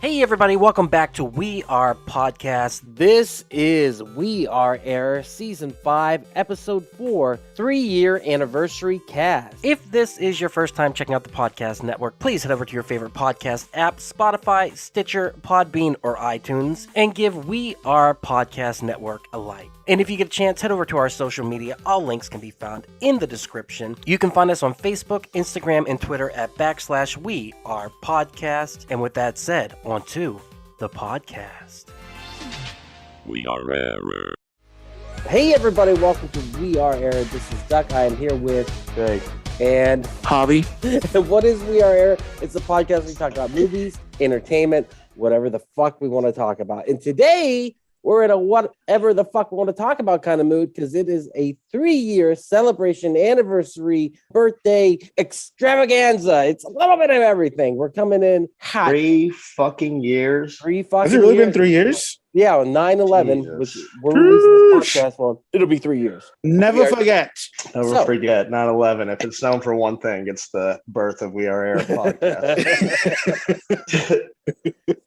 Hey everybody, welcome back to We Are Podcast. This is We Are Air Season 5, Episode 4, 3-year anniversary cast. If this is your first time checking out the podcast network, please head over to your favorite podcast app, Spotify, Stitcher, Podbean, or iTunes, and give We Are Podcast Network a like. And if you get a chance, head over to our social media. All links can be found in the description. You can find us on Facebook, Instagram, and Twitter at /We Are Podcast. And with that said, on to the podcast. We Are Air. Hey everybody, welcome to We Are Air. This is Duck. I am here with Jake and Javi. What is We Are Air? It's a podcast where we talk about movies, entertainment, whatever the fuck we want to talk about. And today, we're in a whatever the fuck we want to talk about kind of mood because it is a 3-year celebration, anniversary, birthday extravaganza. It's a little bit of everything. We're coming in hot. 3 fucking years. 3 fucking Has it really years. been 3 years? Yeah, on 9/11, Jesus. which we're releasing this podcast on. It'll be 3 years. Never forget. Never So- forget 9/11. If it's known for one thing, it's the birth of We Are Air podcast.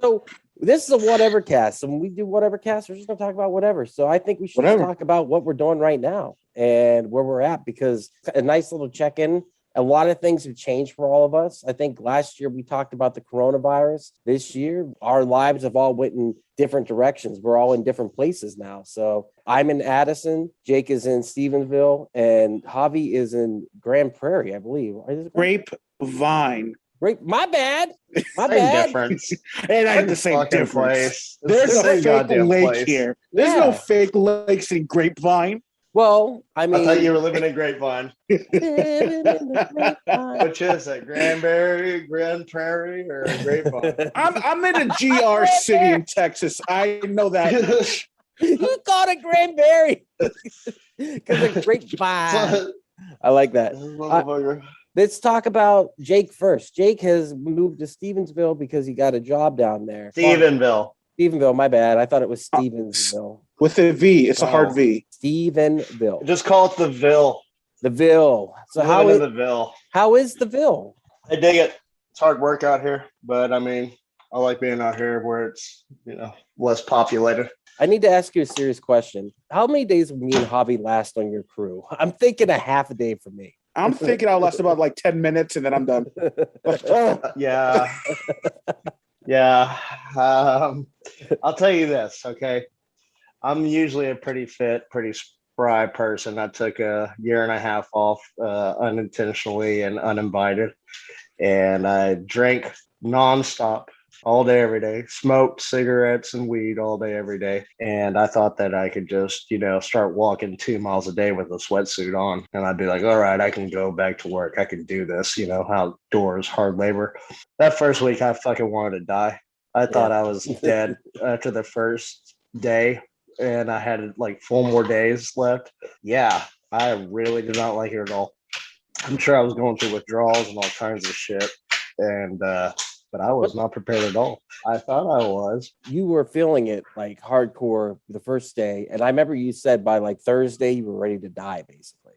So this is a whatever cast. So when we do whatever cast, we're just going to talk about whatever. So I think we should Whatever. talk about what we're doing right now and where we're at, because a nice little check-in. A lot of things have changed for all of us. I think last year we talked about the coronavirus. This year, our lives have all went in different directions. We're all in different places now. So I'm in Addison, Jake is in Stephenville, and Javi is in Grand Prairie, I believe. Is it Grapevine. Great. My bad. My Same bad. difference. And I the same Fucking difference. place. There's It's the no same fake goddamn lake place. here. There's Yeah. no fake lakes in Grapevine. Well, I mean, I thought you were living in Grapevine. living in the grapevine. Which is it? Granbury, Grand Prairie, or Grapevine? I'm in a GR city in Texas. I know that. You called it Granbury because of grapevine. I like that. Motherfucker. Let's talk about Jake first. Jake has moved to Stevensville because he got a job down there. Stephenville. Stephenville, my bad. I thought it was Stevensville. With a V. It's a hard V. Stephenville. Just call it the Ville. The Ville. So how Living is, in the Ville. how is the Ville? I dig it. It's hard work out here, but I mean, I like being out here where it's, less populated. I need to ask you a serious question. How many days will me and Javi last on your crew? I'm thinking a half a day for me. I'm thinking I'll last about like 10 minutes and then I'm done. Yeah. Yeah. I'll tell you this, okay? I'm usually a pretty fit, pretty spry person. I took a year and a half off unintentionally and uninvited. And I drank nonstop all day, every day, smoked cigarettes and weed all day, every day. And I thought that I could just, start walking 2 miles a day with a sweatsuit on. And I'd be like, all right, I can go back to work. I can do this, outdoors, hard labor. That first week, I fucking wanted to die. I thought I was dead after the first day. And I had like 4 more days left. Yeah, I really did not like it at all. I'm sure I was going through withdrawals and all kinds of shit. And, but I was not prepared at all. I thought I was. You were feeling it like hardcore the first day. And I remember you said by like Thursday, you were ready to die, basically.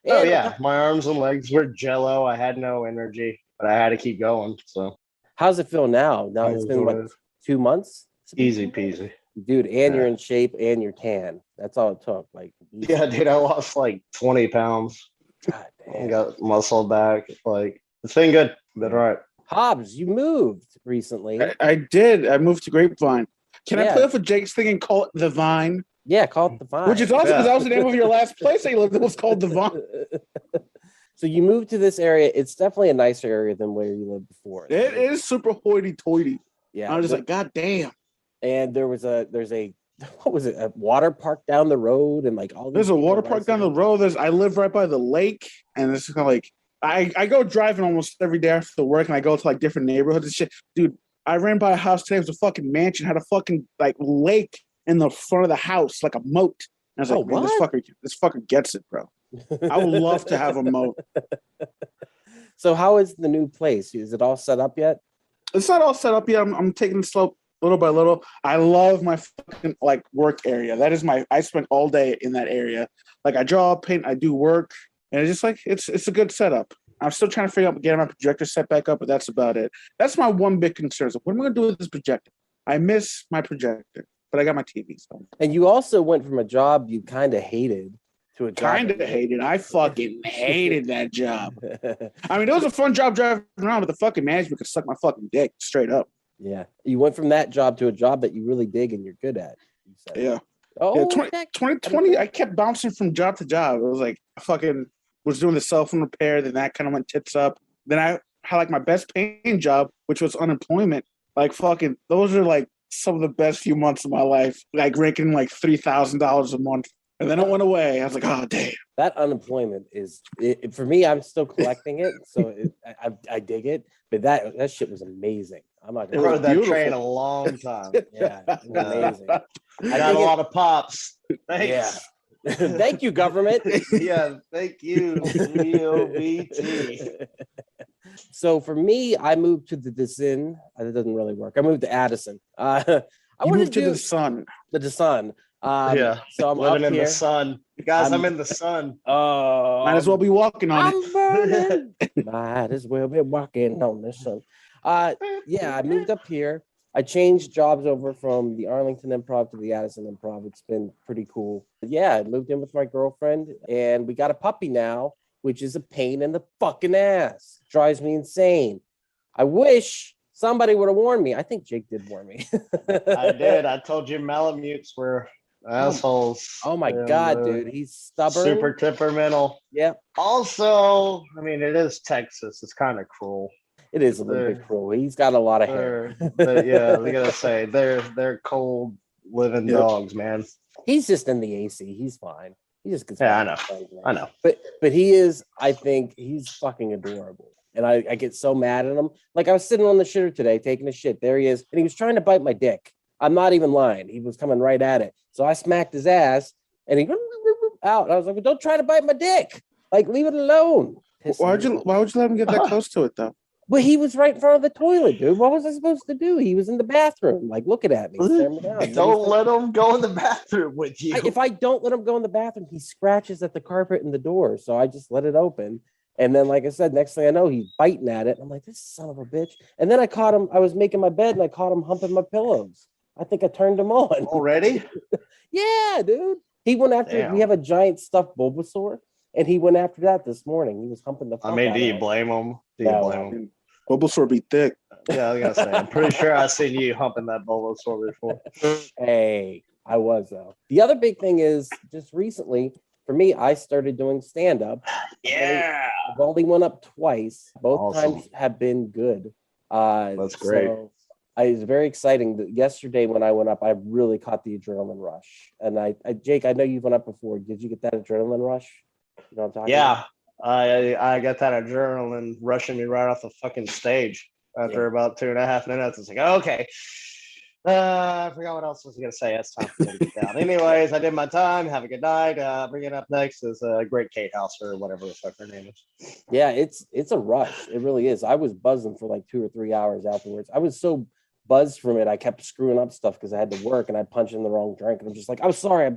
Oh, And yeah. My arms and legs were jello. I had no energy, but I had to keep going. So How's it feel now? Now it's been what, 2 months? easy peasy. Dude, and you're in shape and you're tan. That's all it took. Like, Yeah, dude, I lost like 20 pounds. God I damn. got muscle back. Like, it's been good. Been all right. Hobbs, you moved recently. I did. I moved to Grapevine. Can I Yeah. play off of Jake's thing and call it The Vine? Yeah, call it the Vine. Which is awesome because that was the name of your last place that you lived. It was called The Vine. So you moved to this area. It's definitely a nicer area than where you lived before. It is super hoity-toity. Yeah. I was just like, God damn. and there's a what was it? A water park down the road and like all these There's a people water right park down there. the road. I live right by the lake, and it's kind of like I go driving almost every day after work, and I go to like different neighborhoods and shit. Dude, I ran by a house today. It was a fucking mansion, had a fucking like lake in the front of the house, like a moat. And I was Oh, like, man, what? this fucker gets it, bro. I would love to have a moat. So how is the new place? Is it all set up yet? It's not all set up yet. I'm taking it slow, little by little. I love my fucking like work area. That is I spend all day in that area. Like I draw, paint, I do work, and it's just like it's a good setup. I'm still trying to figure out getting my projector set back up, but that's about it. That's my one big concern. So what am I going to do with this projector? I miss my projector, but I got my TV. So. And you also went from a job you kind of hated to a job. Kind of hated. I fucking hated that job. I mean, it was a fun job driving around, but the fucking management could suck my fucking dick straight up. Yeah. You went from that job to a job that you really dig and you're good at. You said. Yeah. Oh, yeah, 2020, I kept bouncing from job to job. It was like I fucking was doing the cell phone repair, then that kind of went tits up. Then I had like my best paying job, which was unemployment. Like fucking, those are like some of the best few months of my life. Like raking like $3,000 a month, and then it went away. I was like, oh damn. That unemployment is for me. I'm still collecting it, so I dig it. But that shit was amazing. I'm not gonna rode that train a long time. Yeah, it was amazing. I got a lot of pops. Thanks. Yeah. Thank you, government. Yeah, thank you, VOBT. So for me, I moved to the Desin. It doesn't really work. I moved to Addison. I moved to the sun. The sun. Yeah. So I'm living up in here. the sun. Guys, I'm in the sun. Oh, might as well be walking on I'm burning. Might as well be walking on the sun. Yeah, I moved up here. I changed jobs over from the Arlington Improv to the Addison Improv. It's been pretty cool. Yeah, I moved in with my girlfriend, and we got a puppy now, which is a pain in the fucking ass. Drives me insane. I wish somebody would have warned me. I think Jake did warn me. I did. I told you Malamutes were assholes. Oh my God, dude. He's stubborn. Super temperamental. Yep. Also, I mean, it is Texas. It's kind of cruel. It is a little bit cruel. He's got a lot of hair. Yeah, I gotta say, they're cold living dogs, man. He's just in the AC. He's fine. He just gets I know. But he is, I think he's fucking adorable. And I get so mad at him. Like I was sitting on the shitter today taking a shit. There he is. And he was trying to bite my dick. I'm not even lying. He was coming right at it. So I smacked his ass and he out. I was like, well, don't try to bite my dick. Like, leave it alone. Why would you let him get that close to it though? Well, he was right in front of the toilet, dude. What was I supposed to do? He was in the bathroom, like looking at me. Staring me down. Don't let him go in the bathroom with you. If I don't let him go in the bathroom, he scratches at the carpet and the door. So I just let it open. And then, like I said, next thing I know, he's biting at it. I'm like, this son of a bitch. And then I caught him. I was making my bed and I caught him humping my pillows. I think I turned him on. Already? Yeah, dude. He went after, Damn. We have a giant stuffed Bulbasaur. And he went after that this morning. He was humping the fuck I mean, out do you of it. blame him? Do you blame him? Bulbasaur be thick. Yeah, I was gonna say. I'm pretty sure I've seen you humping that Bulbasaur before. Hey, I was though. The other big thing is just recently, for me, I started doing stand-up. Yeah. I've only went up twice. Both Awesome. times have been good. That's great. So it was very exciting. Yesterday when I went up, I really caught the adrenaline rush. And I Jake, I know you've went up before. Did you get that adrenaline rush? You know what I'm talking about? I got that adrenaline rushing me right off the fucking stage after about 2.5 minutes. It's like, okay. I forgot what else was I going to say. It's time for me to get down. Anyways, I did my time. Have a good night. Bringing up next is Great Kate House or whatever the fuck her name is. Yeah, it's a rush. It really is. I was buzzing for like 2 or 3 hours afterwards. I was so buzzed from it. I kept screwing up stuff because I had to work and I punched in the wrong drink. And I'm just like, I'm sorry.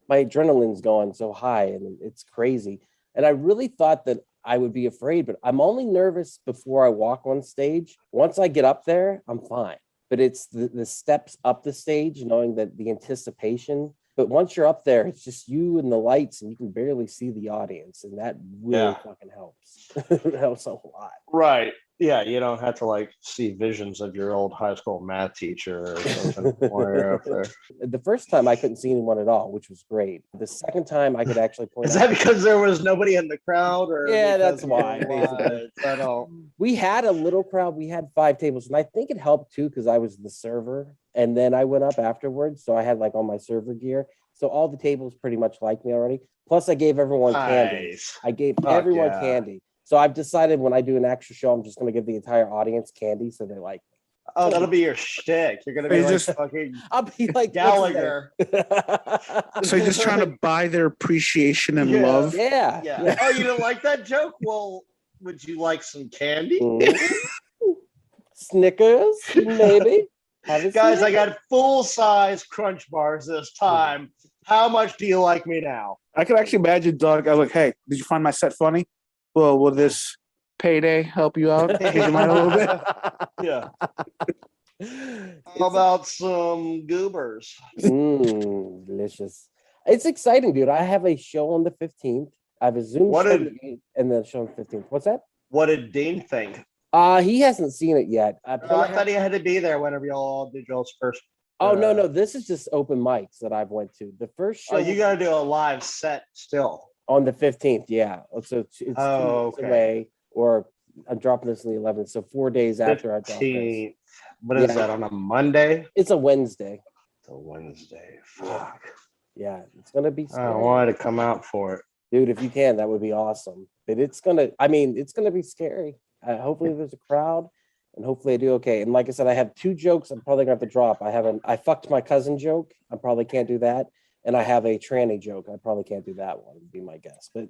My adrenaline's going so high and it's crazy. And I really thought that I would be afraid, but I'm only nervous before I walk on stage. Once I get up there, I'm fine. But it's the steps up the stage, knowing that the anticipation. But once you're up there, it's just you and the lights, and you can barely see the audience, and that really fucking helps. It helps a lot. Right. Yeah, you don't have to like see visions of your old high school math teacher or something. Up there. The first time I couldn't see anyone at all, which was great. The second time I could actually point Is out. that because there was nobody in the crowd? Or Yeah, because that's why. I don't. We had a little crowd. We had 5 tables, and I think it helped too because I was the server, and then I went up afterwards, so I had like all my server gear. So all the tables pretty much liked me already. Plus, I gave everyone candy. I gave everyone candy. So I've decided when I do an extra show, I'm just going to give the entire audience candy so they like me. Oh, that'll be your shtick. You're going to be like just fucking I'll be like Gallagher. So you're just trying to buy their appreciation and love. Yeah. Oh, you didn't like that joke? Well, would you like some candy? Snickers, maybe. Guys, I got full-size Crunch Bars this time. How much do you like me now? I could actually imagine Doug. I was like, hey, did you find my set funny? Well, will this payday help you out? Change your mind a little bit. Yeah. How about some goobers? Delicious. It's exciting, dude. I have a show on the 15th. I have a Zoom show on the 8th and then a show on the 15th. What's that? What did Dean think? He hasn't seen it yet. I thought he had to be there whenever y'all did y'all's first. Oh no, this is just open mics that I've went to. The first show. Oh, you got to do a live set still on the 15th. Yeah, so it's 2 weeks away, or I'm dropping this on the 11th, so 4 days after I drop this. What is that, on a Monday? It's a Wednesday. It's a Wednesday. Fuck. Yeah, it's gonna be scary. I wanted to come out for it. Dude, if you can, that would be awesome. But it's gonna be scary. Hopefully there's a crowd, and hopefully I do okay. And like I said, I have 2 jokes I'm probably gonna have to drop. I fucked my cousin joke. I probably can't do that. And I have a tranny joke. I probably can't do that one, would be my guess. But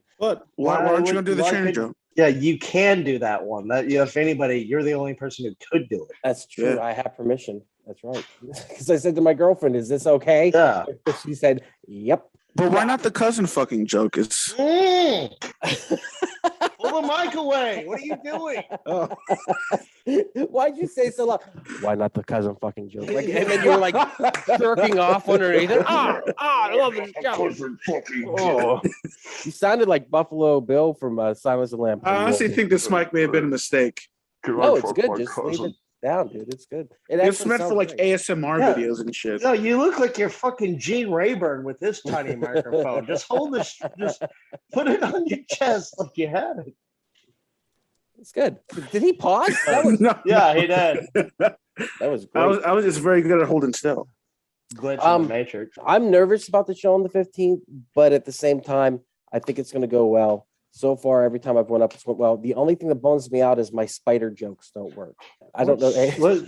why aren't you gonna do the tranny joke? Yeah, you can do that one. That if anybody, you're the only person who could do it. That's true. Yeah. I have permission. That's right. Because I said to my girlfriend, "Is this okay?" Yeah. She said, "Yep." But why not the cousin fucking joke? Is pull the mic away. What are you doing? Oh. Why'd you say so loud? Why not the cousin fucking joke? Like, and then you were like jerking off underneath it. I love this joke. Oh. You sounded like Buffalo Bill from Silence of the Lambs. I honestly think this mic may have been a mistake. No, it's good. Just leave it down, dude. It's good. It's meant for like ASMR videos and shit. No, you look like you're fucking Gene Rayburn with this tiny microphone. Just hold this, just put it on your chest like you had it. It's good. Did he pause? Yeah, he did. That was great. I was just very good at holding still. Glitch in the Matrix. I'm nervous about the show on the 15th, but at the same time, I think it's going to go well. So far, every time I've went up, it's went well. The only thing that bones me out is my spider jokes don't work. I don't know.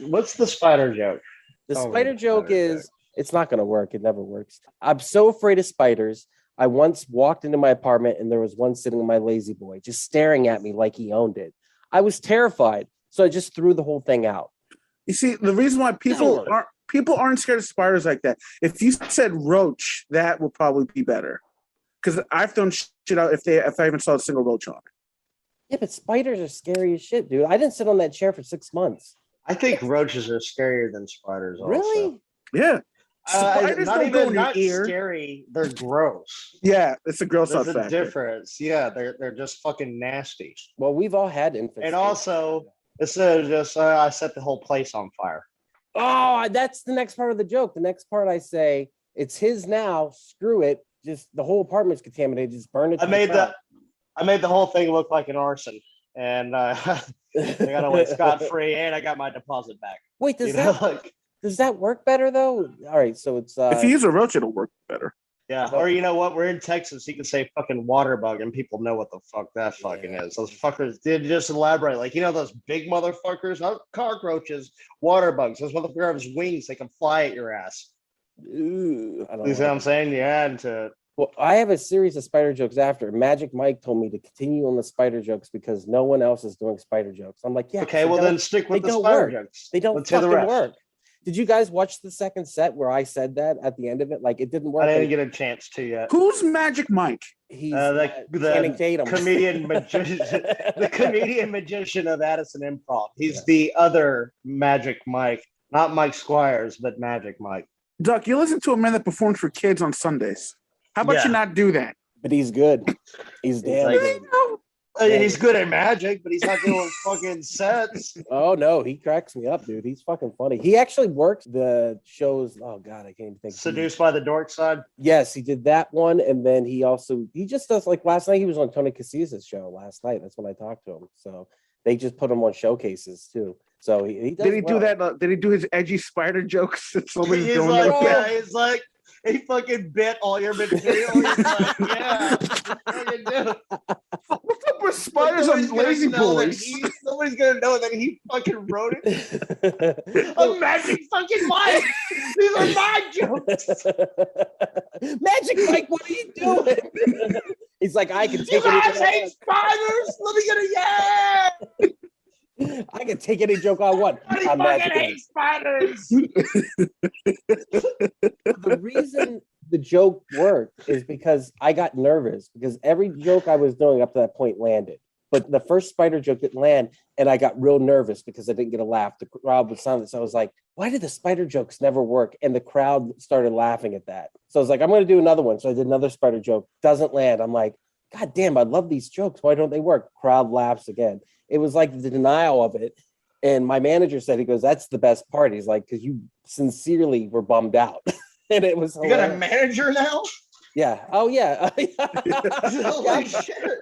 What's the spider joke? The spider joke is it's not going to work. It never works. I'm so afraid of spiders. I once walked into my apartment and there was one sitting in my lazy boy, just staring at me like he owned it. I was terrified, so I just threw the whole thing out. You see, the reason why people aren't scared of spiders like that. If you said roach, that would probably be better. Because I've thrown shit out if I even saw a single roach on it. Yeah, but spiders are scary as shit, dude. I didn't sit on that chair for 6 months. I think roaches are scarier than spiders. Also. Really? Yeah. Spiders not don't even go in your not ear. Scary. They're gross. Yeah, it's a gross out There's a factor. difference. Yeah, they're just fucking nasty. Well, we've all had infants. And also, instead of just I set the whole place on fire. Oh, that's the next part of the joke. The next part I say, it's his now. Screw it. Just the whole apartment's contaminated. Just burn it. I made the whole thing look like an arson, and I got away scot-free, and I got my deposit back. Wait, does that work better though? All right, so it's if you use a roach, it'll work better. Yeah, or you know what? We're in Texas. You can say fucking water bug, and people know what the fuck that fucking is. Those fuckers did just elaborate, like those big motherfuckers, not cockroaches, water bugs. Those motherfuckers have wings; they can fly at your ass. Ooh, I don't know. You see what I'm saying? You add to it. Well, I have a series of spider jokes after. Magic Mike told me to continue on the spider jokes because no one else is doing spider jokes. I'm like, yeah. Okay, well then stick with the spider jokes. They don't fucking work. Did you guys watch the second set where I said that at the end of it? Like, it didn't work. I didn't get a chance to yet. Who's Magic Mike? He's the comedian magician, the comedian magician of Addison Improv. He's the other Magic Mike, not Mike Squires, but Magic Mike. Duck, you listen to a man that performs for kids on Sundays. How about you not do that? But he's good. He's damn good. He's good at magic, but he's not doing fucking sets. Oh no, he cracks me up, dude. He's fucking funny. He actually works the shows. Oh god, I can't even think. Seduced by the Dork Side. Yes, he did that one, and then he just does like last night. He was on Tony Casillas' show last night. That's when I talked to him. So they just put him on showcases too. So he does. Did he do that? Did he do his edgy spider jokes? He's like. He fucking bit all your material. He's like, yeah. What's up with spiders on Lazy Boys? Nobody's gonna know that he fucking wrote it. A magic fucking Mike. These are my jokes. Magic Mike, what are you doing? He's like, I can take it. You guys hate spiders. Let me get a yeah. I can take any joke I want. I fucking hate spiders. The reason the joke worked is because I got nervous because every joke I was doing up to that point landed. But the first spider joke didn't land, and I got real nervous because I didn't get a laugh. The crowd was silent. So I was like, why did the spider jokes never work? And the crowd started laughing at that. So I was like, I'm going to do another one. So I did another spider joke. Doesn't land. I'm like, God damn, I love these jokes. Why don't they work? Crowd laughs again. It was like the denial of it. And my manager said, he goes, that's the best part. He's like, because you sincerely were bummed out. And it was hilarious. You got a manager now? Yeah. Oh, yeah. Holy shit.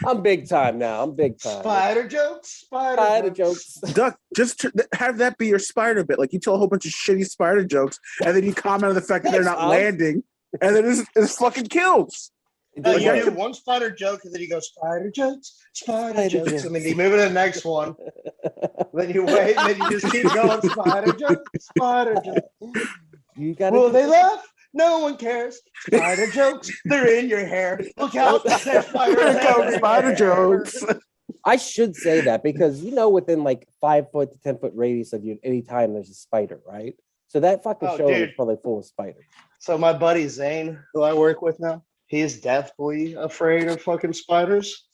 I'm big time now. I'm big time. Spider jokes? Spider jokes. Duck, just have that be your spider bit. Like you tell a whole bunch of shitty spider jokes, and then you comment on the fact that they're not landing, and then it's fucking kills. No, you do one spider joke, and then you go, spider jokes, spider jokes, and then you move to the next one. Then you wait, and then you just keep going, spider jokes, spider jokes. You got Will they laugh? No one cares. Spider jokes, they're in your hair. Look out, spider jokes. I should say that because within like 5 foot to 10 foot radius of you, anytime there's a spider, right? So that fucking show is probably full of spiders. So my buddy Zane, who I work with now, he's deathly afraid of fucking spiders.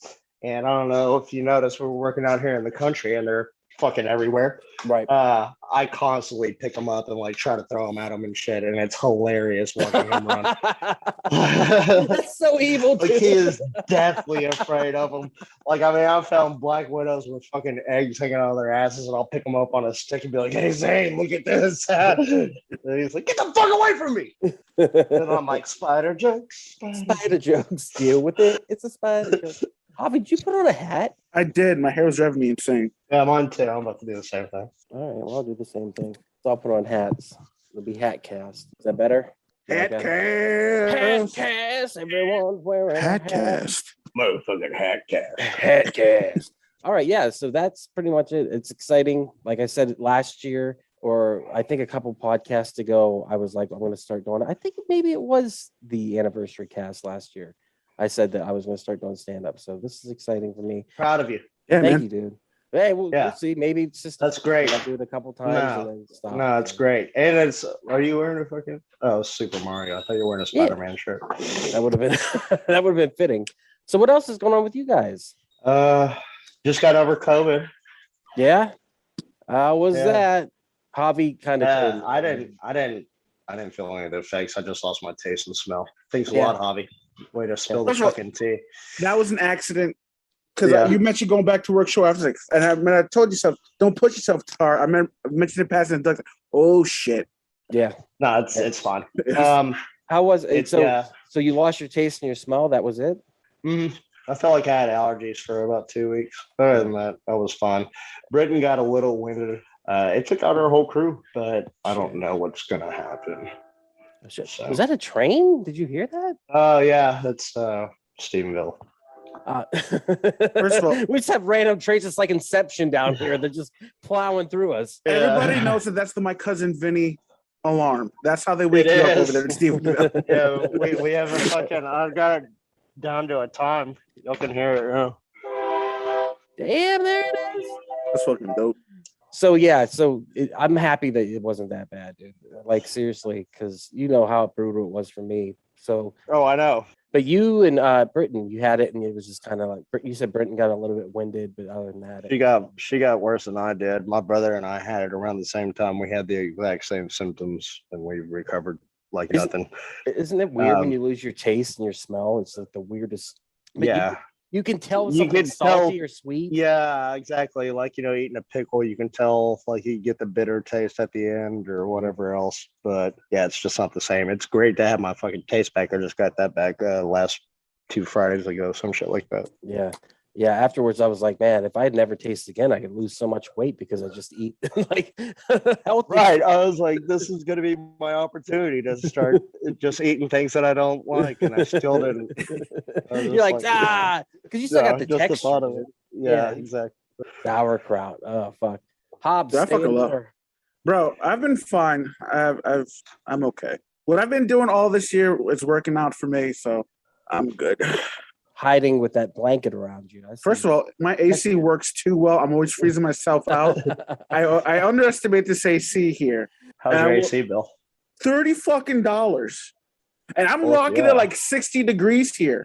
And I don't know if you notice, we're working out here in the country and they're fucking everywhere. Right. I constantly pick them up and like try to throw them at him and shit, and it's hilarious watching him run. That's so evil. Like he is deathly afraid of them. Like I found black widows with fucking eggs hanging out of their asses, and I'll pick them up on a stick and be like, "Hey Zane, look at this!" And he's like, "Get the fuck away from me!" And I'm like, "Spider jokes, spider jokes. Deal with it. It's a spider joke." Javi, did you put on a hat? I did. My hair was driving me insane. Yeah, mine too. I'm about to do the same thing. All right, well, I'll do the same thing. So I'll put on hats. It'll be hat cast. Is that better? Hat cast. Hat cast. Everyone's wearing hat cast. Motherfucking hat cast. Hat cast. All right, yeah. So that's pretty much it. It's exciting. Like I said last year, or I think a couple podcasts ago, I was like, I'm going to start doing it. I think maybe it was the anniversary cast last year. I said that I was going to start doing stand-up. So this is exciting for me. Proud of you. Yeah, Thank man. you, dude. Hey, we'll see. Maybe it's just that's great. I'll do it a couple times and then stop. No, it's great. And are you wearing a fucking Super Mario? I thought you were wearing a Spider-Man shirt. That would have been that would have been fitting. So what else is going on with you guys? Just got over COVID. Yeah. How was that? Javi kind of I didn't feel any of the effects. I just lost my taste and smell. Thanks a lot, Javi. Way to spill the fucking tea. That was an accident. Because you mentioned going back to work short after, and I told you something. Don't push yourself, Tar. I mentioned it passing the duck. Oh shit. Yeah. No, it's fine. How was it? So you lost your taste and your smell. That was it. I felt like I had allergies for about 2 weeks. Other than that was fine. Britain got a little winded. It took out our whole crew, but I don't know what's gonna happen. So. Was that a train? Did you hear that? Oh yeah, that's Stephenville. First of all, we just have random trains. It's like Inception down here. They're just plowing through us. Everybody knows that that's the My Cousin Vinny alarm. That's how they wake you up over there in Stephenville. Yeah, we have a fucking. I've got it down to a time. Y'all can hear it. Damn, there it is. That's fucking dope. So yeah, I'm happy that it wasn't that bad, dude. Like seriously, because you know how brutal it was for me. So. Oh, I know. But you and Britton, you had it, and it was just kind of like you said. Britton got a little bit winded, but other than that, she got worse than I did. My brother and I had it around the same time. We had the exact same symptoms, and we recovered like nothing. Isn't it weird when you lose your taste and your smell? It's like the weirdest. Yeah. You can tell if something's salty or sweet. Yeah, exactly. Like, eating a pickle, you can tell like you get the bitter taste at the end or whatever else. But yeah, it's just not the same. It's great to have my fucking taste back. I just got that back last 2 Fridays ago, some shit like that. Yeah. Yeah. Afterwards, I was like, man, if I had never tasted again, I could lose so much weight because I just eat like healthy. Right. I was like, this is going to be my opportunity to start just eating things that I don't like. And I still didn't. You're like, because you still got the texture. The thought of it. Yeah, exactly. Sauerkraut. Oh, fuck. Hobbs. I fucking love her. Bro, I've been fine. I'm okay. What I've been doing all this year is working out for me, so I'm good. Hiding with that blanket around you. First of all, my AC works too well. I'm always freezing myself out. I underestimate this AC here. How's your AC bill? $30 fucking. And I'm rocking it like 60 degrees here.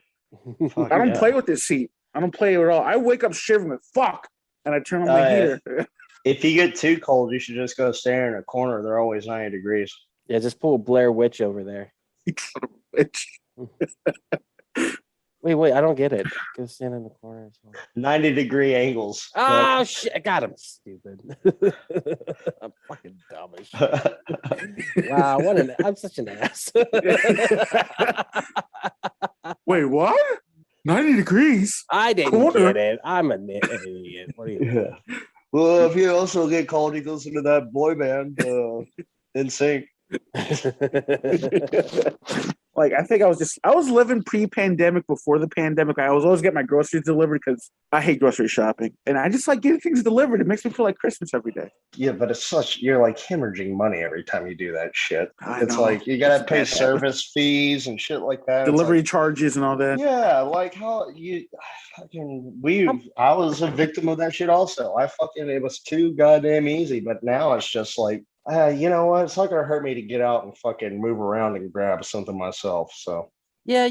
I don't play with this heat. I don't play it at all. I wake up shivering like fuck, and I turn on the heater. If you get too cold, you should just go stand in a corner. They're always 90 degrees. Yeah, just pull Blair Witch over there. Wait, I don't get it. Go stand in the corner. 90-degree angles. Oh, shit. I got him, stupid. I'm fucking dumb as shit. Wow, I'm such an ass. Wait, what? 90 degrees? I didn't get it. I'm an idiot. What are you Well, if you also get cold, you listen to that boy band, NSYNC. Like, I think I was living pre-pandemic before the pandemic. I was always getting my groceries delivered because I hate grocery shopping. And I just like getting things delivered. It makes me feel like Christmas every day. Yeah, but you're like hemorrhaging money every time you do that shit. It's know. like you gotta pay service fees and shit like that. Delivery charges and all that. Yeah, like how I was a victim of that shit also. It was too goddamn easy, but now it's just like, you know what? It's not gonna hurt me to get out and fucking move around and grab something myself. So yeah,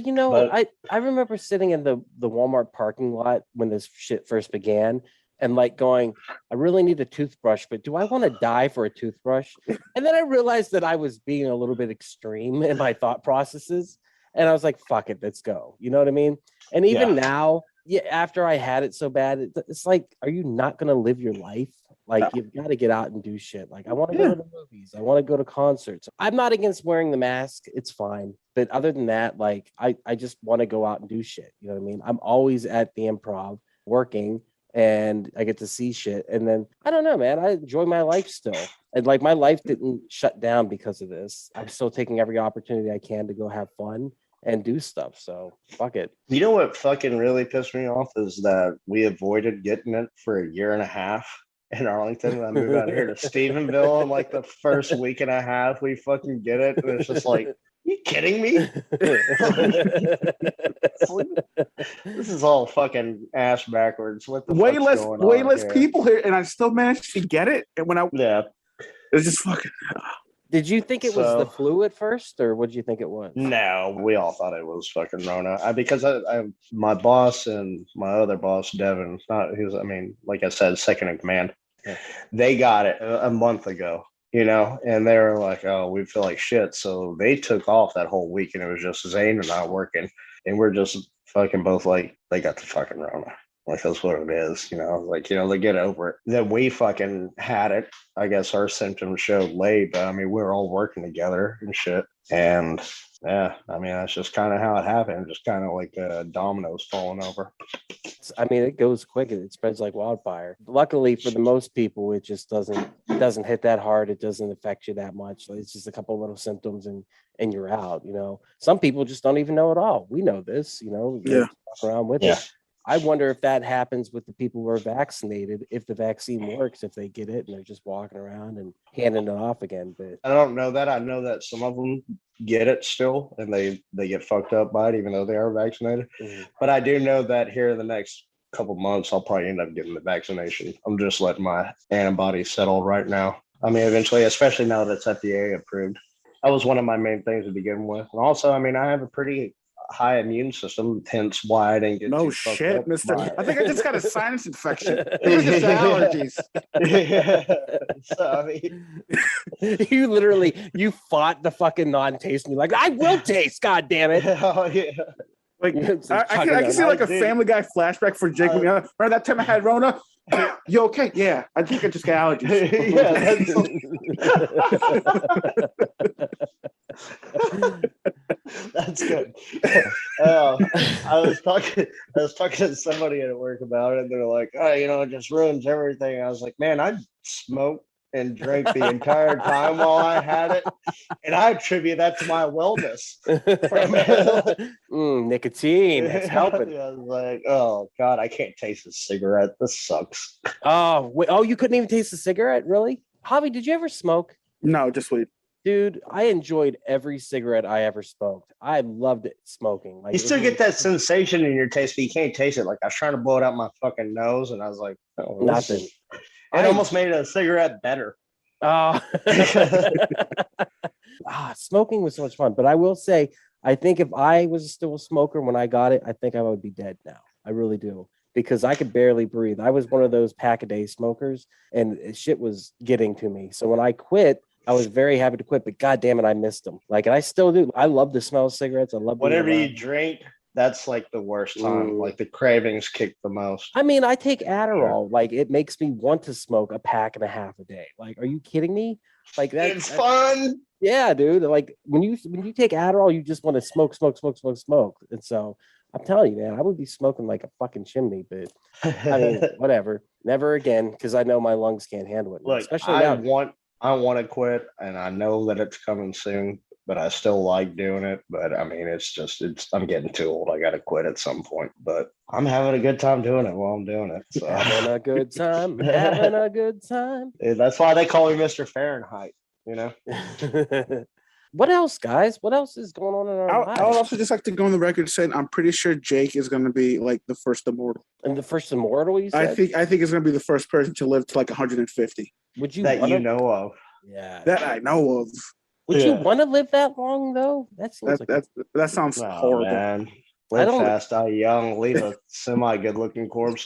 I remember sitting in the Walmart parking lot when this shit first began, and like going, I really need a toothbrush, but do I want to die for a toothbrush? And then I realized that I was being a little bit extreme in my thought processes, and I was like, fuck it, let's go. You know what I mean? And even now, after I had it so bad, it's like, are you not gonna live your life? Like, you've got to get out and do shit. Like, I want to go to the movies. I want to go to concerts. I'm not against wearing the mask. It's fine. But other than that, like, I just want to go out and do shit. You know what I mean? I'm always at the Improv working, and I get to see shit. And then, I don't know, man. I enjoy my life still. And, like, my life didn't shut down because of this. I'm still taking every opportunity I can to go have fun and do stuff. So, fuck it. You know what fucking really pissed me off is that we avoided getting it for a year and a half. In Arlington, I moved out here to Stephenville, and like the first week and a half, we fucking get it. And it's just like, you kidding me? This is all fucking ass backwards. What the way less here? people here, and I still managed to get it. And when it was just fucking. Did you think it was the flu at first, or what did you think it was? No, we all thought it was fucking Rona. Because my boss and my other boss, Devin, like I said, second in command. They got it a month ago, and they were like, "Oh, we feel like shit." So they took off that whole week, and it was just Zane and I working, and we're just fucking both like, they got the fucking Rona. Like, that's what it is, like, they get over it. Then we fucking had it. I guess our symptoms showed late, but we were all working together and shit. And that's just kind of how it happened. Just kind of like dominoes falling over. It goes quick and it spreads like wildfire. Luckily for the most people, it just doesn't hit that hard. It doesn't affect you that much. It's just a couple little symptoms and you're out, Some people just don't even know at all. We know this, walk around with it. I wonder if that happens with the people who are vaccinated, if the vaccine works, if they get it and they're just walking around and handing it off again. But I don't know that. I know that some of them get it still and they get fucked up by it, even though they are vaccinated. Mm-hmm. But I do know that here in the next couple months, I'll probably end up getting the vaccination. I'm just letting my antibodies settle right now. Eventually, especially now that it's FDA approved. That was one of my main things to begin with. And also, I have a pretty high immune system, hence why I didn't get no too shit, mister. I think I just got a sinus infection. It was just allergies. So, you fought the fucking non-taste and you're like, I will taste, god damn it. Oh, yeah. Like, I can see like a Family Guy flashback for Jake. Remember that time I had Rona? You okay? Yeah, I think I just got allergies. That's good. I was talking to somebody at work about it, and they're like, "Oh, it just ruins everything." I was like, "Man, I smoked and drank the entire time while I had it, and I attribute that to my wellness." Nicotine, it's helping. I was like, "Oh God, I can't taste a cigarette. This sucks." Oh, wait, you couldn't even taste a cigarette, really? Javi, did you ever smoke? No, just weed. Dude, I enjoyed every cigarette I ever smoked. I loved it smoking. Like, you still get that sensation in your taste, but you can't taste it. Like, I was trying to blow it out my fucking nose, and I was like, "Oh, nothing." It almost made a cigarette better. Smoking was so much fun. But I will say, I think if I was still a smoker when I got it, I think I would be dead now. I really do. because I could barely breathe. I was one of those pack-a-day smokers, and shit was getting to me. So when I quit, I was very happy to quit, but God damn it, I missed them. Like, and I still do. I love the smell of cigarettes. I love whatever you drink. That's like the worst time. Ooh. Like the cravings kick the most. I mean, I take Adderall. Like, it makes me want to smoke a pack and a half a day. Like, are you kidding me? Like It's fun. Yeah, dude. Like when you take Adderall, you just want to smoke. And so I'm telling you, man, I would be smoking like a fucking chimney. But I mean, whatever. Never again, because I know my lungs can't handle it. Look, Especially I now. want to quit, and I know that it's coming soon. But I still like doing it. But I mean, I'm getting too old. I got to quit at some point. But I'm having a good time doing it while I'm doing it. So. Having a good time. Having a good time. That's why they call me Mr. Fahrenheit. You know. What else, guys? What else is going on in our lives? I would also just like to go on the record saying I'm pretty sure Jake is going to be like the first immortal. And the first immortal, you said? I think it's going to be the first person to live to like 150. Would you that you know of? Yeah, that I know of. Would you want to live that long though? That seems that sounds horrible. Man. Live fast, die young, leave a semi-good-looking corpse.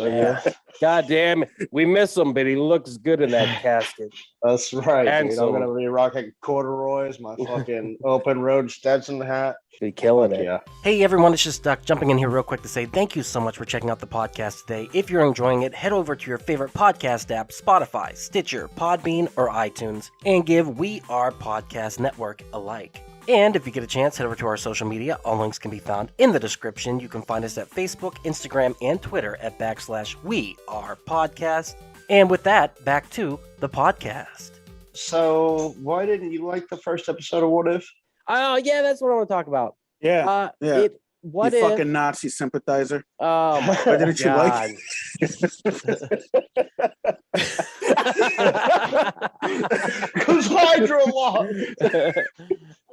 God damn it. We miss him, but he looks good in that casket. That's right, And dude. so, I'm gonna be rocking corduroys, my fucking open road Stetson hat. Be killing it. Yeah. Hey everyone, it's just Duck jumping in here real quick to say thank you so much for checking out the podcast today. If you're enjoying it, head over to your favorite podcast app, Spotify, Stitcher, Podbean, or iTunes, and give We Are Podcast Network a like. And if you get a chance, head over to our social media. All links can be found in the description. You can find us at Facebook, Instagram, and Twitter at /We Are Podcast. And with that, back to the podcast. So, why didn't you like the first episode of What If? Oh, yeah, that's what I want to talk about. Yeah. What you if fucking Nazi sympathizer? Oh my Why didn't you God. Because Hydra lost.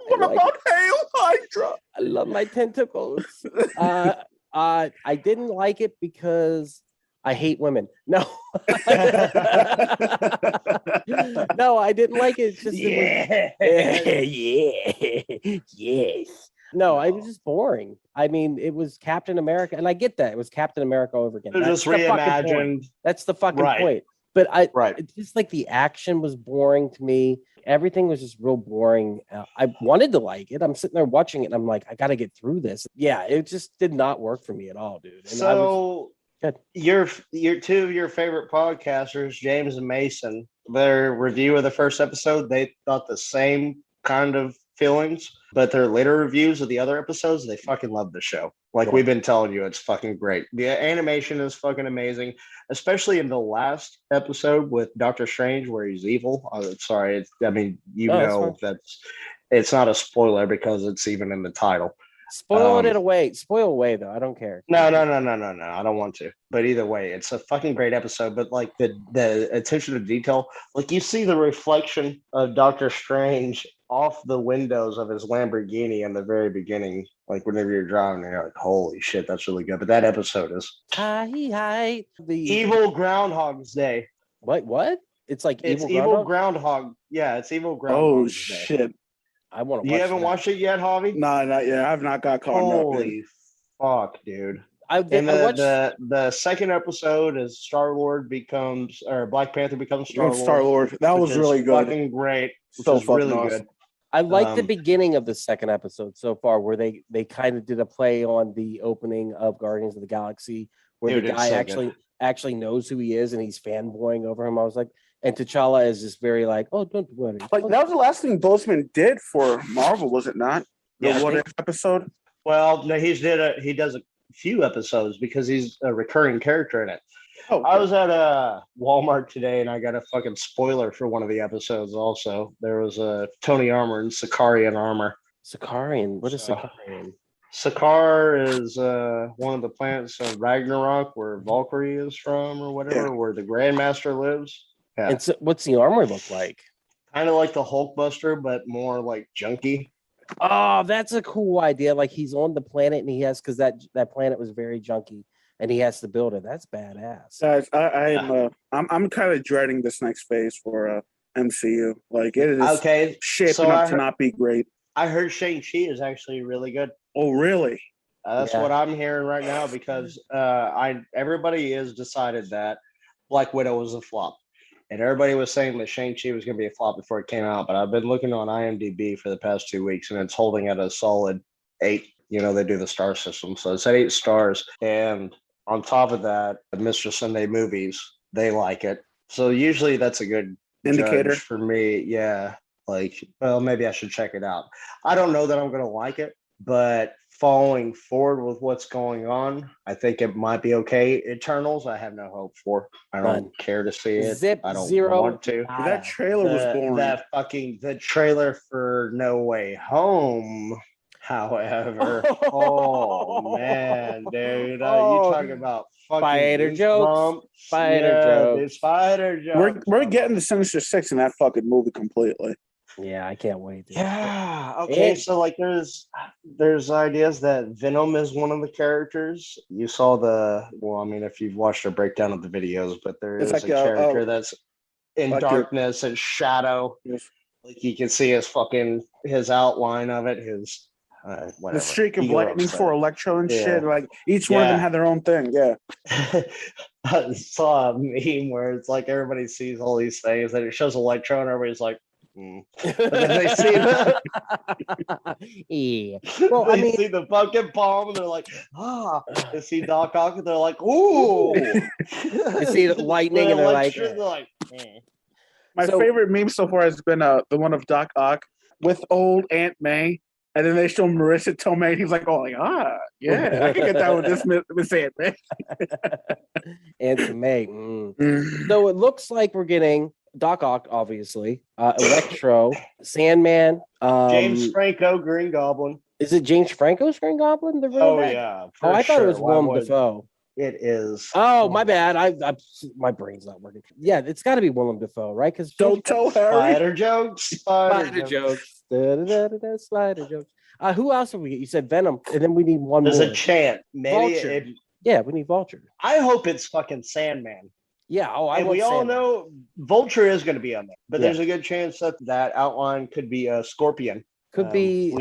What about Hail Hydra? I love my tentacles. I didn't like it because I hate women. No. No, I didn't like it. It's just yes. No, it was just boring. I mean, it was Captain America, and I get that. It was Captain America over again. It was just reimagined. That's the fucking point. But it's just like the action was boring to me. Everything was just real boring. I wanted to like it. I'm sitting there watching it, and I'm like, I got to get through this. Yeah, it just did not work for me at all, dude. And your two of your favorite podcasters, James and Mason, their review of the first episode, they thought the same kind of feelings, but their later reviews of the other episodes, they fucking love the show. Like we've been telling you, it's fucking great. The animation is fucking amazing, especially in the last episode with Doctor Strange where he's evil. Sorry, it's not a spoiler because it's even in the title. Spoil it away. Spoil away though. I don't care. No. I don't want to. But either way, it's a fucking great episode. But like the attention to detail, like you see the reflection of Doctor Strange off the windows of his Lamborghini in the very beginning. Like whenever you're driving, you're like, holy shit, that's really good. But that episode is the Evil Groundhog's Day. What? It's like Evil Groundhog. Yeah, it's Evil Groundhog. Oh shit. I want to. You haven't watched it yet, Javi? No, not yet. I have not got caught. Holy fuck, dude! The second episode is Black Panther becomes Star Lord. That was really good. Fucking great. So fucking really awesome. good. I like the beginning of the second episode so far, where they kind of did a play on the opening of Guardians of the Galaxy, where the guy actually knows who he is and he's fanboying over him. I was like. And T'Challa is just very like, oh, don't worry. Like that was the last thing Boseman did for Marvel, was it not? The What If episode. Well, no, he does a few episodes because he's a recurring character in it. Oh, okay. I was at Walmart today and I got a fucking spoiler for one of the episodes. Also, there was a Tony Armor and Sicarian armor. Sicarian? What is Sicarian? Sakaar is one of the planets of Ragnarok, where Valkyrie is from, or whatever, where the Grandmaster lives. Yeah. And so what's the armor look like? Kind of like the Hulkbuster, but more like junky. Oh, that's a cool idea. Like he's on the planet and he has, because that planet was very junky and he has to build it. That's badass. Guys, I'm kind of dreading this next phase for MCU. Like it is shaping up to not be great. I heard Shang-Chi is actually really good. Oh, really? That's what I'm hearing right now because everybody has decided that Black Widow was a flop. And everybody was saying that Shang-Chi was going to be a flop before it came out. But I've been looking on IMDb for the past 2 weeks, and it's holding at a solid 8. You know, they do the star system. So it's at 8 stars. And on top of that, Mr. Sunday Movies, they like it. So usually that's a good indicator for me. Yeah. Like, well, maybe I should check it out. I don't know that I'm going to like it, but following forward with what's going on, I think it might be okay. Eternals, I have no hope for. I don't care to see it. I don't want to. That trailer was boring. The trailer for No Way Home, however, oh man, dude, you talking about fucking spider jokes? Spider jokes. We're getting the Sinister Six in that fucking movie completely. Yeah, I can't wait. Dude. Yeah. Okay. So like, there's ideas that Venom is one of the characters. You saw if you've watched a breakdown of the videos, but there is a character that's in darkness and shadow. Yes. Like you can see his outline of it. Whatever. The streak of lightning for Electro and shit. Like each one of them had their own thing. Yeah. I saw a meme where it's like everybody sees all these things and it shows Electro and everybody's like. But then they see the they see the fucking palm and they're like, they see Doc Ock and they're like, ooh. They see the lightning and they're like, My favorite meme so far has been the one of Doc Ock with old Aunt May. And then they show Marissa Tomei, and he's like, yeah, I can get that with this Miss Aunt May. Aunt May. So it looks like we're getting Doc Ock, obviously, Electro, Sandman, James Franco, Green Goblin. Is it James Franco's Green Goblin? Yeah. I thought it was Willem Dafoe. It is. Oh, my bad. My brain's not working. Yeah, it's got to be Willem Dafoe, right? Because don't tell Harry. Spider jokes. Spider jokes. Spider jokes. Who else have we get? You said Venom, and then we need one more. There's a chant. Vulture. Yeah, we need Vulture. I hope it's fucking Sandman. Yeah. We all know Vulture is going to be on there, but there's a good chance that outline could be a Scorpion. Could be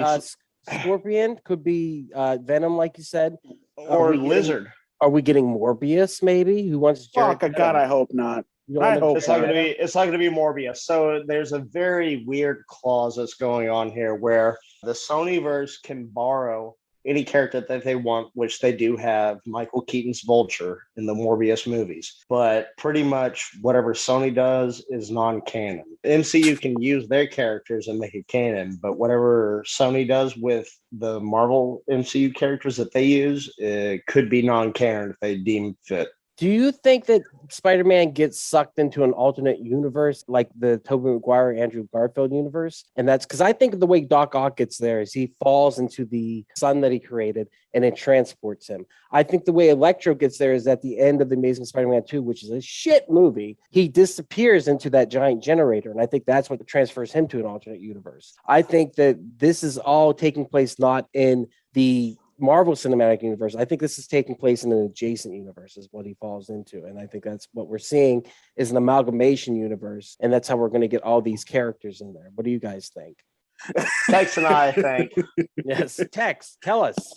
Scorpion. Could be Venom, like you said, or Lizard. Are we getting Morbius? Maybe who wants? Fuck, God, I hope not. I hope it's not going to be. It's not going to be Morbius. So there's a very weird clause that's going on here where the Sonyverse can borrow any character that they want, which they do have Michael Keaton's Vulture in the Morbius movies. But pretty much whatever Sony does is non-canon. The MCU can use their characters and make it canon, but whatever Sony does with the Marvel MCU characters that they use, it could be non-canon if they deem fit. Do you think that Spider-Man gets sucked into an alternate universe like the Tobey Maguire, Andrew Garfield universe? And that's because I think the way Doc Ock gets there is he falls into the sun that he created and it transports him. I think the way Electro gets there is at the end of The Amazing Spider-Man 2, which is a shit movie, he disappears into that giant generator. And I think that's what transfers him to an alternate universe. I think that this is all taking place not in the Marvel Cinematic Universe. I think this is taking place in an adjacent universe is what he falls into. And I think that's what we're seeing is an amalgamation universe. And that's how we're going to get all these characters in there. What do you guys think? Tex and I think. Yes. Tex, tell us.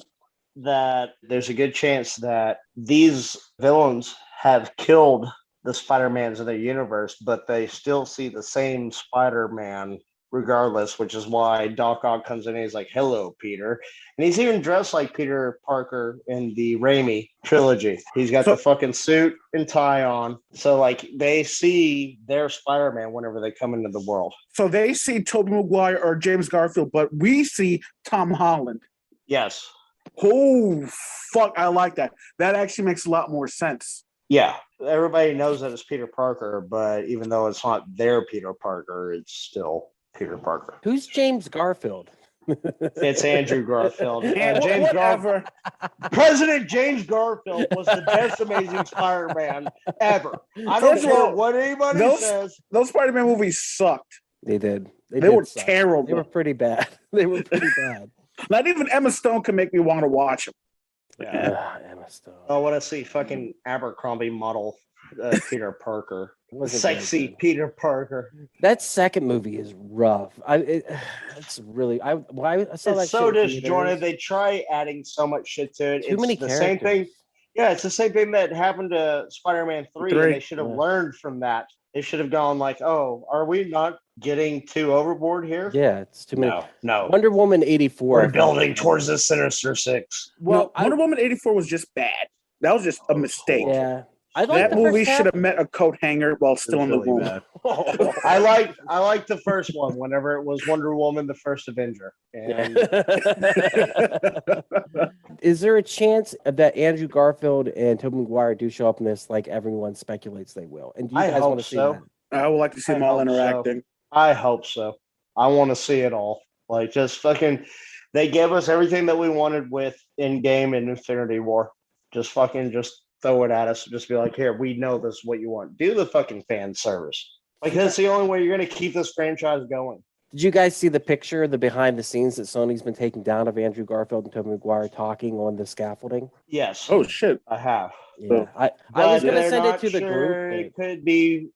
That there's a good chance that these villains have killed the Spider-Mans of their universe, but they still see the same Spider-Man regardless, which is why Doc Ock comes in and he's like, hello, Peter. And he's even dressed like Peter Parker in the Raimi trilogy. He's got the fucking suit and tie on. So, like, they see their Spider-Man whenever they come into the world. So they see Tobey Maguire or James Garfield, but we see Tom Holland. Yes. Oh, fuck. I like that. That actually makes a lot more sense. Yeah. Everybody knows that it's Peter Parker, but even though it's not their Peter Parker, it's still Peter Parker. Who's James Garfield? It's Andrew Garfield. James Garfield. President James Garfield was the best Amazing Spider-Man ever. I don't care what anybody says. Those Spider-Man movies sucked. They did. They were terrible. They were pretty bad. They were pretty bad. Not even Emma Stone can make me want to watch them. Yeah. Emma Stone. I want to see fucking Abercrombie model Peter Parker. Wasn't very Sexy good. Peter Parker. That second movie is rough. It's really I saw that It's so shit in disjointed. theaters. They try adding so much shit to it. Too It's many the characters. same thing. Yeah, it's the same thing that happened to Spider-Man 3, and they should have learned from that. They should have gone like, "Oh, are we not getting too overboard here?" Yeah, it's too many. No. Wonder Woman 84. We're building towards the Sinister Six. Well, Wonder Woman 84 was just bad. That was just a mistake. Yeah, I like That movie should have met a coat hanger while still in the womb. I like the first one whenever it was Wonder Woman, the first Avenger. And Is there a chance that Andrew Garfield and Tobey Maguire do show up in this like everyone speculates they will? And do you I guys hope want to see so. that? I would like to see them all interacting. I hope so. I want to see it all. Like, just fucking, they gave us everything that we wanted with Endgame and Infinity War. Just throw it at us. Just be like, here, we know this is what you want. Do the fucking fan service. Like, that's the only way you're going to keep this franchise going. Did you guys see the picture, the behind the scenes that Sony's been taking down of Andrew Garfield and Tobey Maguire talking on the scaffolding? Yes. Oh shit! I have. Yeah, I was gonna send it to the group. It could be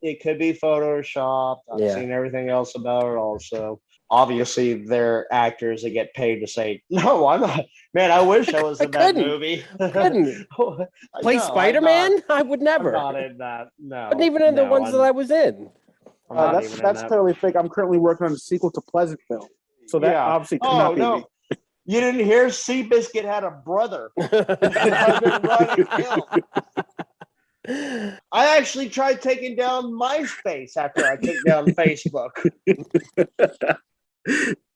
photoshopped. I've seen everything else about it also. Obviously, they're actors that get paid to say, "No, I'm not." Man, I wish I was in that movie. Couldn't play Spider-Man? I would never. I'm not in that. No, not even in the ones that I was in. That's totally fake. I'm currently working on a sequel to Pleasantville, so that obviously could not be me. You didn't hear Seabiscuit had a brother. I actually tried taking down MySpace after I took down Facebook.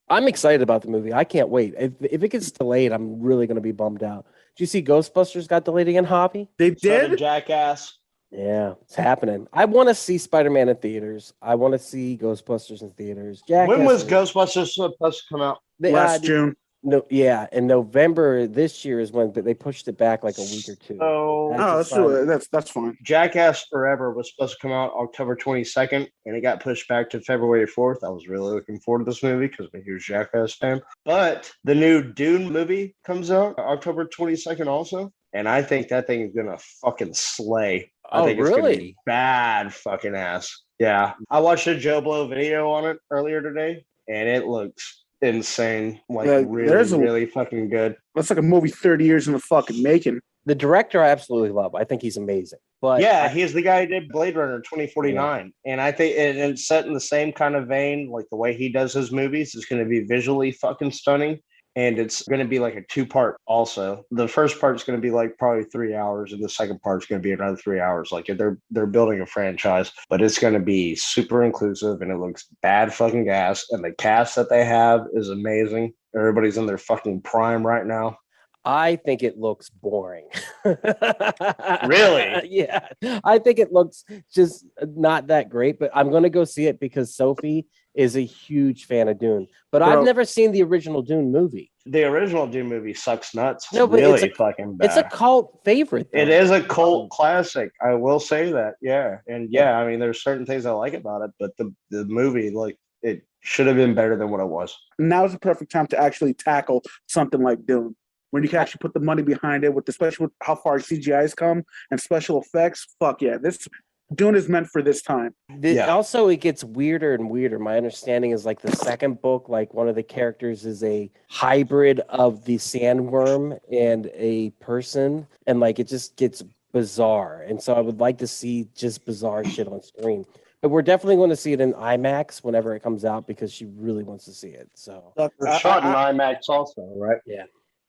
I'm excited about the movie. I can't wait. If it gets delayed, I'm really going to be bummed out. Did you see Ghostbusters got delayed again, Hobby? They did? Jackass. Yeah, it's happening. I want to see Spider-Man in theaters. I want to see Ghostbusters in theaters. When was Ghostbusters supposed to come out? Last June. No, yeah, in November this year is when, but they pushed it back like a week or two. That's fine. Jackass Forever was supposed to come out October 22nd, and it got pushed back to February 4th. I was really looking forward to this movie because I'm a huge Jackass fan. But the new Dune movie comes out October 22nd also, and I think that thing is gonna fucking slay. I think it's gonna be bad fucking ass. Yeah, I watched a Joe Blow video on it earlier today, and it looks insane. Like really fucking good. That's like a movie 30 years in the fucking making. The director I absolutely love. I think he's amazing. But yeah, he's the guy who did Blade Runner 2049. Yeah. And I think it's set in the same kind of vein, like the way he does his movies. It's going to be visually fucking stunning. And it's going to be like a 2-part also. The first part is going to be like probably 3 hours, and the second part is going to be another 3 hours. Like they're building a franchise, but it's going to be super inclusive, and it looks bad fucking gas. And the cast that they have is amazing. Everybody's in their fucking prime right now. I think it looks boring. Really? Yeah. I think it looks just not that great, but I'm going to go see it because Sophie is a huge fan of Dune. But I've never seen the original Dune movie. The original Dune movie sucks nuts. It's no, but really fucking bad. It's a cult favorite, though. It is a cult classic. I will say that. Yeah. And yeah, I mean, there's certain things I like about it, but the movie, like, it should have been better than what it was. Now's the perfect time to actually tackle something like Dune, when you can actually put the money behind it, especially with how far CGI's come and special effects. Fuck yeah, this Dune is meant for this time. Also, it gets weirder and weirder. My understanding is like the second book, like one of the characters is a hybrid of the sandworm and a person, and like it just gets bizarre. And so I would like to see just bizarre shit on screen. But we're definitely going to see it in IMAX whenever it comes out because she really wants to see it. So it's shot in IMAX also, right? Yeah.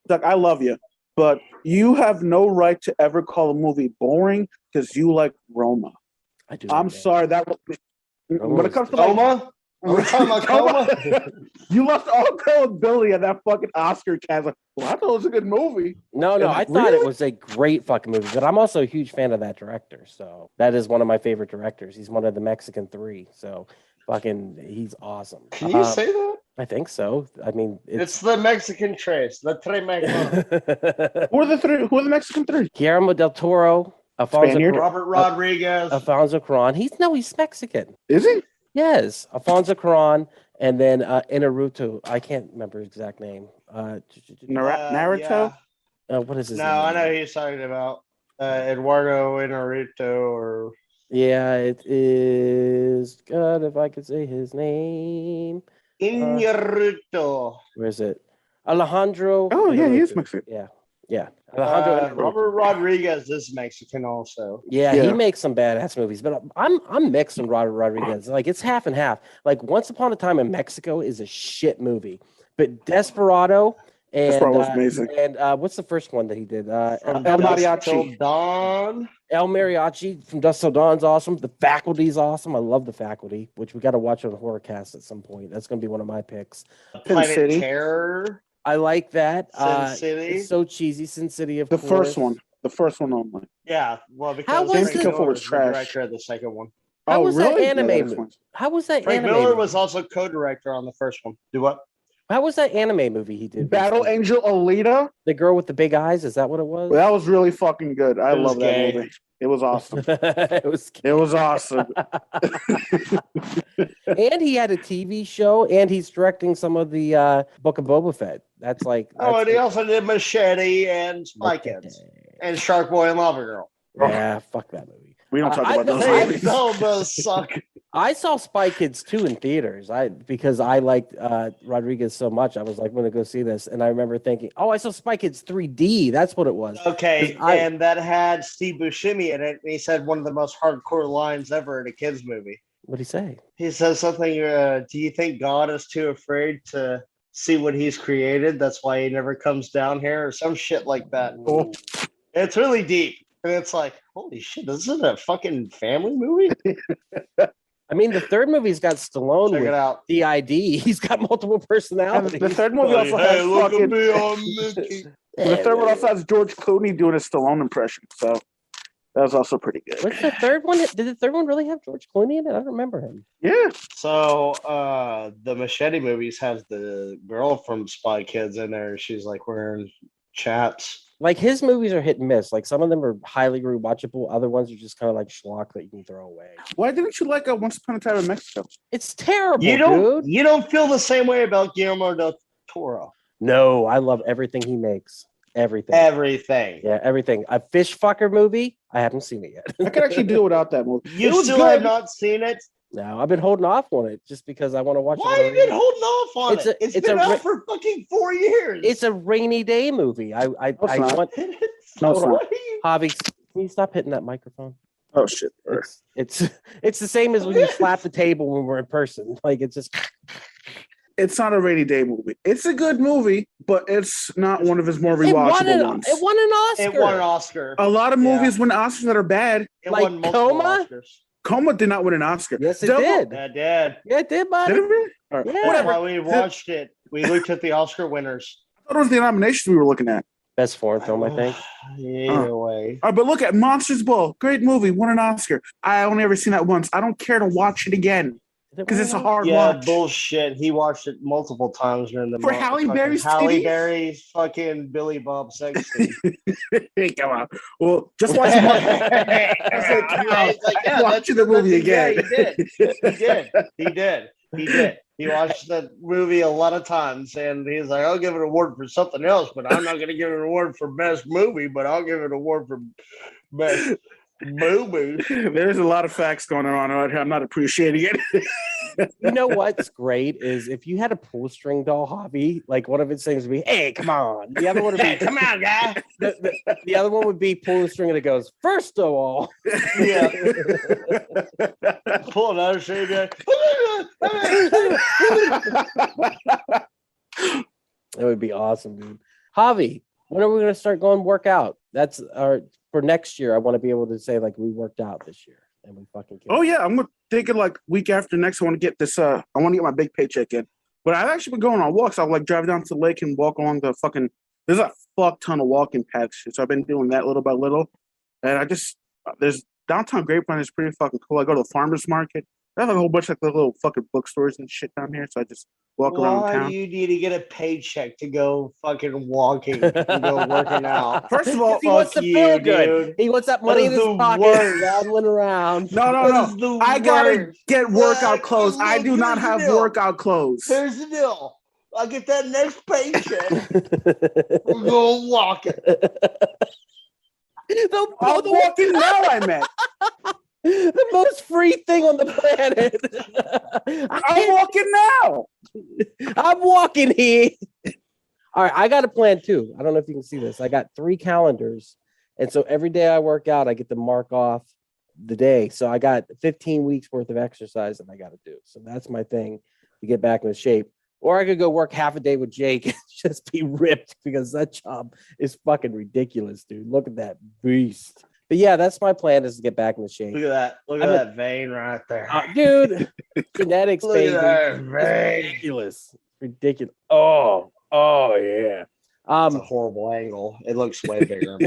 Doug, I love you, but you have no right to ever call a movie boring because you like Roma. I do. I'm sorry, that was when it comes to Roma. We're talking about Coma. You lost all credibility at that fucking Oscar cast. Like, well, I thought it was a good movie. No, I thought it was a great fucking movie, but I'm also a huge fan of that director. So that is one of my favorite directors. He's one of the Mexican 3. So he's awesome. Can you say that? I think so. I mean, it's the Mexican trace, the Tres Mexicanos. Who are the Mexican 3? Guillermo del Toro, Robert Rodriguez, Alfonso Cuarón. He's Mexican. Is he? Yes, Alfonso Cuarón, and then Inarritu. I can't remember his exact name. Naruto. What is his name? No, I know who you're talking about. Eduardo Inarritu or Yeah, it is. God, if I could say his name. Iñárritu. Where is it? Alejandro. Oh, yeah, he is Mexican. Yeah. Alejandro. Robert Rodriguez is Mexican also. Yeah, he Yeah. makes some badass movies, but I'm mixed on Robert Rodriguez. Like it's half and half. Like Once Upon a Time in Mexico is a shit movie, but Desperado and Desperado was amazing. And what's the first one that he did? From El Dusk Mariachi. Till Dawn. El Mariachi from Dusk Till Dawn's awesome. The Faculty's awesome. I love The Faculty, which we got to watch on Horrorcast at some point. That's going to be one of my picks. Planet City. Terror. I like that. Sin City. It's so cheesy. Sin City, of The course. first one. The first one only. Yeah, well, How because was Frank it- Miller was the trash. director of the second one. How was that really? anime Yeah, that's movie? one. How was that Frank anime? Miller movie? was also co-director on the first one. Do what? How was that anime movie he did? Battle recently? Angel Alita. The girl with the big eyes. Is that what it was? Well, that was really fucking good. I It was love that gay. movie. It was awesome. it was. It was awesome. And he had a TV show, and he's directing some of the Book of Boba Fett. That's like. Oh, and he that's- also did Machete and Spy Kids and Shark Boy and Lava Girl. Yeah, fuck that movie. We don't talk I- about those I- movies. No, those suck. I saw Spy Kids 2 in theaters. Because I liked Rodriguez so much. I was like, I'm gonna go see this. And I remember thinking, oh, I saw Spy Kids 3D. That's what it was. Okay, 'Cause and that had Steve Buscemi in it. And he said one of the most hardcore lines ever in a kids movie. What'd he say? He says something. Do you think God is too afraid to see what He's created? That's why He never comes down here, or some shit like that. Oh. It's really deep, and it's like, holy shit, this is a fucking family movie. I mean, the third movie's got Stallone Check it with out. DID. He's got multiple And personalities. the third movie also has look fucking. at me, I'm Mickey. The third one also has George Clooney doing a Stallone impression. So that was also pretty good. What's the third one? Did the third one really have George Clooney in it? I don't remember him. Yeah. So the Machete movies has the girl from Spy Kids in there. She's like wearing chaps. Like his movies are hit and miss. Like some of them are highly rewatchable. Other ones are just kind of like schlock that you can throw away. Why didn't you like Once Upon a Time in Mexico? It's terrible, You dude. don't feel the same way about Guillermo del Toro. No, I love everything he makes. Everything. Everything. Yeah, everything. A fish fucker movie. I haven't seen it yet. I could actually do without that movie. You It was still good. have not seen it? No, I've been holding off on it just because I want to watch Why it. have you been holding off on It's it? a- It's it's been a out re- for fucking 4 years. It's a rainy day movie. I it's not. want No, it's not. What are you- Javi. Can you stop hitting that microphone? Oh shit! It's the same as when you slap the table when we're in person. Like it's just It's not a rainy day movie. It's a good movie, but it's not one of his more it won rewatchable an ones. it won an Oscar. It won an Oscar. A lot of Yeah. movies win Oscars that are bad. It like won multiple Coma? Oscars. Coma did not win an Oscar. Yes, it Devil- did. That did. Yeah, it did, buddy. Did it really? All right. Yeah. That's Whatever. why we watched it. We looked at the Oscar winners. I thought it was the nominations we were looking at. Best foreign film, I think. Either way. All right, but look at Monsters Ball. Great movie. Won an Oscar. I only ever seen that once. I don't care to watch it again because it's a hard Yeah, watch. bullshit. He watched it multiple times during the For month. Halle Fucking Berry's Halle titties? Berry's fucking Billy Bob sex scene. Come on. Well, just watch the movie. It's like, yeah, Watching the movie again. Yeah, he did. He watched that movie a lot of times, and he's like, "I'll give it an award for something else, but I'm not going to give it an award for best movie, but I'll give it an award for best movie." There's a lot of facts going on out here. I'm not appreciating it. You know what's great is if you had a pull string doll hobby, like one of its things would be, "Hey, come on." The other one would Hey, be, come on, guy. the other one would be pull the string and it goes, "First of all." Yeah. Pull another shade guy. That would be awesome, dude. Javi, when are we going to start going work out? That's our for next year. I want to be able to say like we worked out this year and we fucking killed Oh it. yeah, I'm thinking like week after next. I want to get this. I want to get my big paycheck in. But I've actually been going on walks. I'll like drive down to the lake and walk along the fucking. There's a fuck ton of walking paths, so I've been doing that little by little. And I just there's downtown Grapevine is pretty fucking cool. I go to the farmers market. They have a whole bunch of like little fucking bookstores and shit down here. So I just walk around Why town. do you need to get a paycheck to go fucking walking and go working out? First of all, He wants to Fuck feel you, good. dude. He wants that money in That his is the pocket, worst. rattling around. no, That is the I gotta worst. get workout Look, clothes. I do not here's the have deal. workout clothes. Here's the deal. I'll get that next paycheck. We'll go walking. The- I'm the- walking now. I meant. The most free thing on the planet. I'm walking now. I'm walking here. All right, I got a plan too. I don't know if you can see this. I got 3 calendars. And so every day I work out, I get to mark off the day. So I got 15 weeks worth of exercise that I got to do. So that's my thing to get back into shape. Or I could go work half a day with Jake and just be ripped because that job is fucking ridiculous, dude. Look at that beast. But yeah, that's my plan is to get back into shape. Look at that. Look at that vein right there. Dude, genetics, Look baby. at that vein. Ridiculous. Ridiculous. Oh, yeah. It's a horrible angle. It looks way bigger.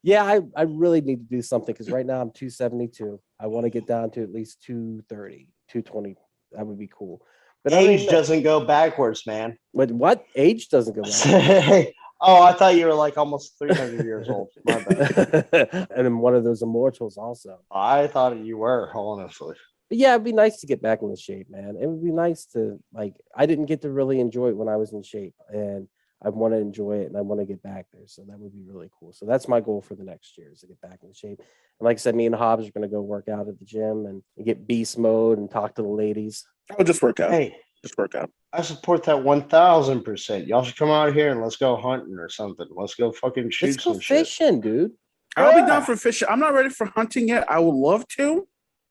Yeah, I really need to do something because right now I'm 272. I want to get down to at least 230, 220. That would be cool. But age doesn't go backwards, man. But what? Age doesn't go backwards. Oh, I thought you were like almost 300 years old. My bad. And then one of those immortals also. I thought you were, honestly. But yeah, it'd be nice to get back into shape, man. It would be nice to, like, I didn't get to really enjoy it when I was in shape. And I want to enjoy it and I want to get back there. So that would be really cool. So that's my goal for the next year is to get back in shape. And like I said, me and Hobbs are going to go work out at the gym and get beast mode and talk to the ladies. I'll just work out. Hey, just work out. I support that 1000%. Y'all should come out here and let's go hunting or something. Let's go fucking shoot Let's go some shit. fishing, dude. I'll be down for fishing. I'm not ready for hunting yet. I would love to.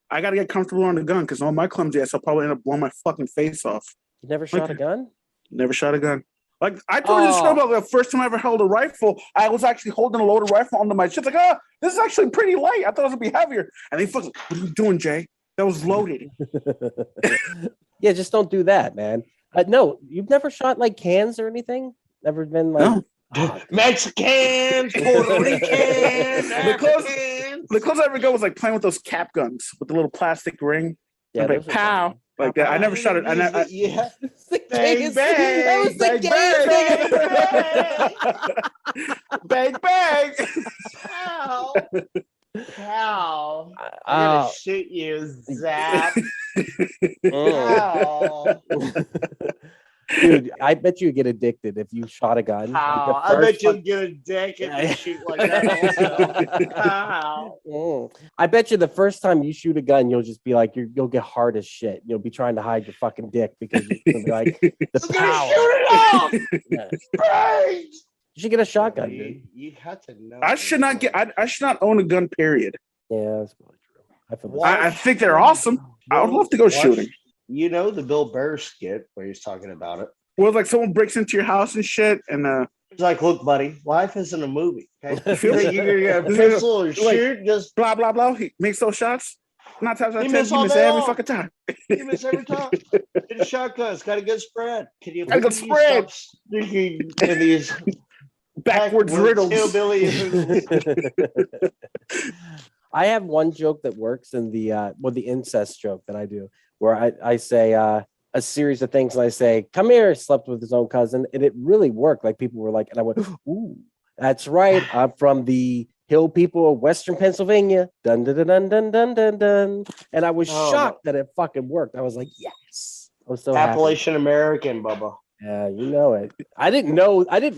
I got to get comfortable on the gun because on my clumsy ass, I'll probably end up blowing my fucking face off. You never shot a gun? Never shot a gun. Like I told you the story about the first time I ever held a rifle. I was actually holding a loaded rifle under my chest. Like, this is actually pretty light. I thought it was gonna be heavier. And they fucking, what are you doing, Jay? That was loaded. Yeah, just don't do that, man. No, you've never shot like cans or anything? Never been like Mexicans, Puerto Ricans. The closest I ever go was like playing with those cap guns with the little plastic ring. Yeah, like pow. Like that. I never shot it. Yeah. Bang, That was the Bang, bang. Pow. Pow. I'm gonna shoot you, Zap. Pow. Dude, I bet you get addicted if you shot a gun. Pow. Like I bet you'll get a dick if you shoot like that also. Pow. I bet you the first time you shoot a gun, you'll just be like, you'll get hard as shit. You'll be trying to hide your fucking dick because you're gonna be like, the I'm gonna power. shoot it off. Yeah. Right. You should get a shotgun, dude. You have to know. I should not own a gun, period. Yeah, that's probably true. I feel the What? same. I think they're awesome. I would love to go shooting. You know the Bill Burr skit where he's talking about it. Well, like someone breaks into your house and shit, and He's like, look, buddy, life isn't a movie. Okay? You feel You're gonna get a pistol or shoot, just blah blah blah. He makes those shots. Not times I He tell miss you, all miss day every long. fucking time. you miss every time. Get a shotgun. It's got a good spread. Can you Got a good please spread. stop speaking in these Backwards riddles. hillbilly- I have one joke that works in the incest joke that I do, where I say a series of things and I say, come here, slept with his own cousin. And it really worked. Like people were like, and I went, ooh, that's right. I'm from the hill people of Western Pennsylvania. Dun, dun, dun, dun, dun, dun, dun, dun. And I was shocked that it fucking worked. I was like, yes. I was so happy. Appalachian American, Bubba. Yeah, you know it. I didn't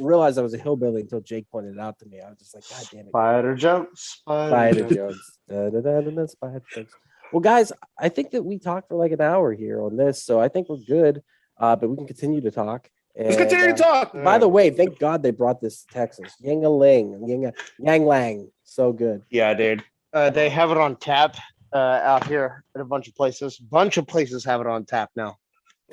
realize I was a hillbilly until Jake pointed it out to me. I was just like, God damn it. Spider jokes. Spider jokes. Spider jokes. Well, guys, I think that we talked for like an hour here on this, so I think we're good. But we can continue to talk. Let's continue to talk. By the way, thank God they brought this to Texas. Yang Lang. So good. Yeah, dude. They have it on tap out here at a bunch of places. Bunch of places have it on tap now.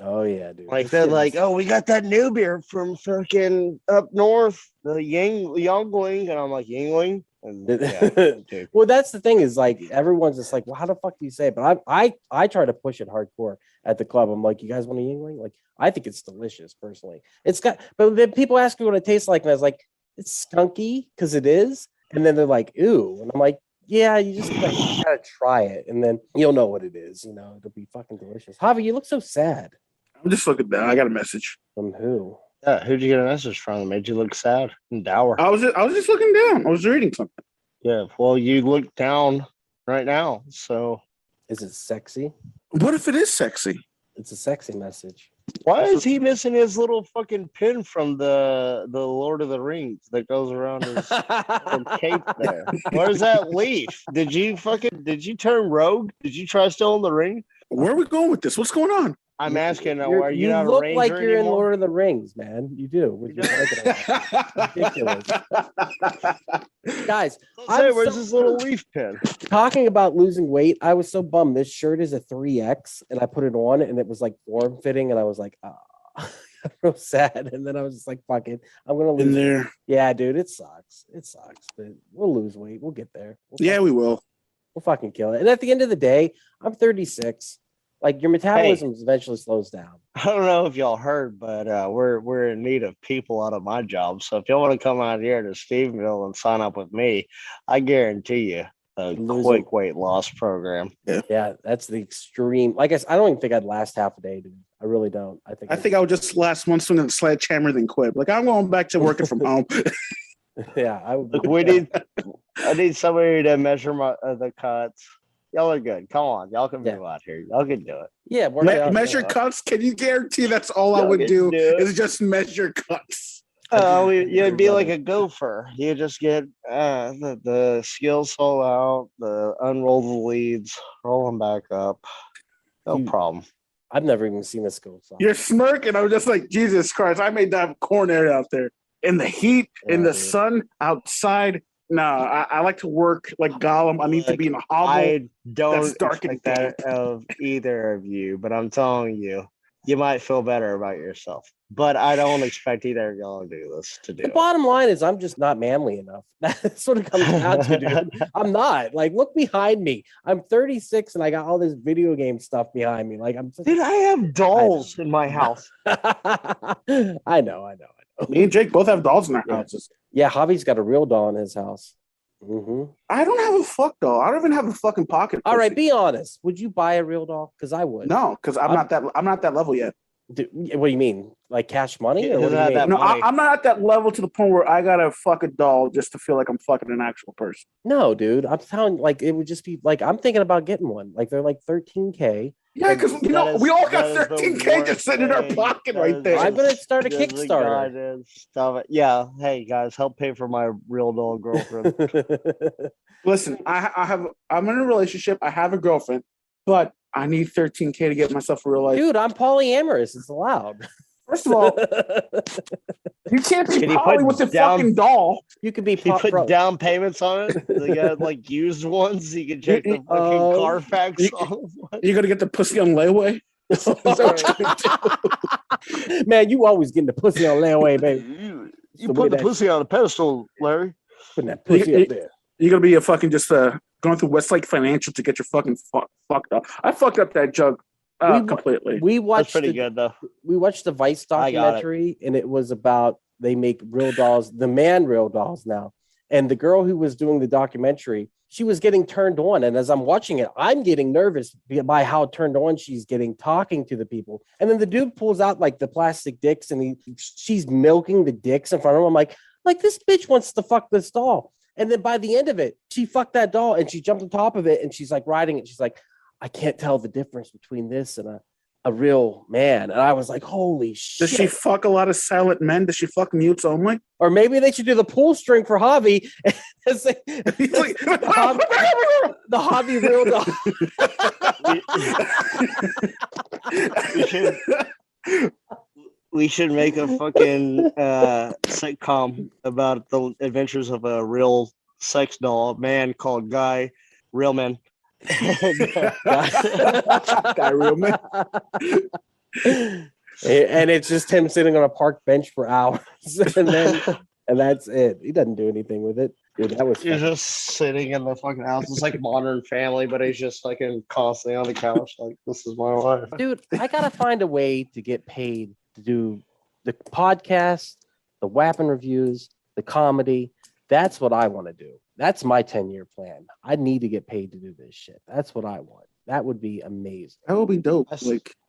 Oh, yeah, dude. Like they're like, oh, we got that new beer from fucking up north, the Yangling, and I'm like, Yangling. And, yeah, well, that's the thing is like everyone's just like, well, how the fuck do you say it? But I try to push it hardcore at the club. I'm like, you guys want a Yingling? Like, I think it's delicious personally. It's got, but then people ask me what it tastes like, and I was like, it's skunky because it is. And then they're like, ooh, and I'm like, yeah, you just gotta try it, and then you'll know what it is. You know, it'll be fucking delicious. Javi, you look so sad. I'm just looking down. I got a message From who? who'd you get a message from that made you look sad and dour? I was just looking down. I was reading something. Yeah, well, you look down right now, so Is it sexy? What if it is sexy? It's a sexy message. Why is he missing his little fucking pin from the Lord of the Rings that goes around his cape there? Where's that leaf? Did you turn rogue? Did you try stealing the ring? Where are we going with this? What's going on? I'm asking, are you You not look a ranger like you're anymore? in Lord of the Rings, man. You do. With your ridiculous. Guys, Say, where's this little leaf pin? talking about losing weight, I was so bummed. This shirt is a 3X, and I put it on, and it was like form fitting, and I was like, oh, real sad. And then I was just like, fuck it, I'm gonna lose. In there, Yeah, dude, it sucks. It sucks, but we'll lose weight. We'll get there. we will. We'll fucking kill it. And at the end of the day, I'm 36. Like your metabolism eventually slows down. I don't know if y'all heard, but we're in need of people out of my job. So if y'all want to come out here to Stephenville and sign up with me, I guarantee you a quick weight loss program. Yeah, that's the extreme. Like I don't even think I'd last half a day, dude. I really don't. I think I would just last one swing of the sledgehammer, then quit. Like I'm going back to working from home. Yeah, I would. I need somebody to measure the cuts. Y'all are good. Come on, y'all can move out here. Y'all can do it. Yeah, measure cuts. Can you guarantee that's all I would do is just measure cuts? You'd be like a gopher. You just get the skills fall out, unroll the leads, roll them back up. No problem. I've never even seen a skill song. You're smirking. I'm just like, Jesus Christ, I made that corn area out there. In the heat, in the sun, outside. No, I like to work like Gollum. I need to be in a hovel. I don't that's dark and expect that of either of you, but I'm telling you, you might feel better about yourself. But I don't expect either of y'all to do this. The bottom line is I'm just not manly enough. That's what it comes down to, dude. I'm not. Like, look behind me. I'm 36 and I got all this video game stuff behind me. Like, dude, I have dolls in my house. I know. Me and Jake both have dolls in our houses. Yeah, Javi's got a real doll in his house. Mm-hmm. I don't have a fuck doll. I don't even have a fucking pocket. All right, be honest. Would you buy a real doll? Because I would. No, because I'm not that level yet. Dude, what do you mean? Like cash money? Or what do you mean? No, I'm not at that level to the point where I gotta fuck a doll just to feel like I'm fucking an actual person. No, dude. I'm telling you, like, it would just be like, I'm thinking about getting one. Like, they're like $13K. Yeah, because we all got $13K just sitting in our pocket right there. I'm gonna start a Kickstarter. Stop it. Yeah. Hey guys, help pay for my real doll girlfriend. Listen, I'm in a relationship. I have a girlfriend, but I need $13K to get myself a real life. Dude, I'm polyamorous. It's allowed. First of all, you can't be poly with a fucking doll. You could be. You put down payments on it. They got like used ones. You can check the fucking Carfax. You gonna get the pussy on layaway? Man, you always getting the pussy on layaway, baby. You put the pussy on a pedestal, Larry. Putting that pussy up there. You're gonna be a fucking just going through Westlake Financial to get your fucking fucked up. I fucked up that jug completely. We watched That's pretty good though. We watched the Vice documentary, and it was about they make real dolls, the man real dolls now. And the girl who was doing the documentary, she was getting turned on. And as I'm watching it, I'm getting nervous by how turned on she's getting talking to the people. And then the dude pulls out like the plastic dicks, and she's milking the dicks in front of him. I'm like this bitch wants to fuck this doll. And then by the end of it, she fucked that doll and she jumped on top of it and she's like riding it. She's like, I can't tell the difference between this and a real man. And I was like, holy shit. Does she fuck a lot of silent men? Does she fuck mutes only? Or maybe they should do the pull string for Javi. The Javi real doll. We should make a fucking sitcom about the adventures of a real sex doll, a man called Guy, real man. Guy real man. And it's just him sitting on a park bench for hours. and that's it. He doesn't do anything with it. Dude, that was He's just sitting in the fucking house. It's like Modern Family, but he's just fucking constantly on the couch. Like, this is my life. Dude, I gotta find a way to get paid to do the podcast, the weapon reviews, the comedy. That's what I want to do. That's my 10-year plan. I need to get paid to do this shit. That's what I want. That would be amazing. That would be dope.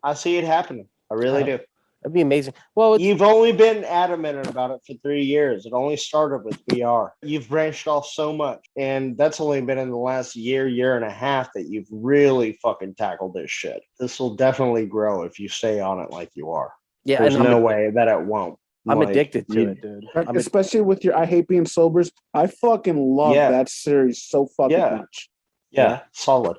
I see it happening. I really do. That'd be amazing. Well, you've only been adamant about it for 3 years. It only started with VR. You've branched off so much, and that's only been in the last year and a half that you've really fucking tackled this shit. This will definitely grow if you stay on it like you are. Yeah, There's and no way that it won't. I'm Like, addicted to you- it, dude. Especially with your I Hate Being Sobers. I fucking love Yeah. that series so fucking Yeah. much. Yeah, solid,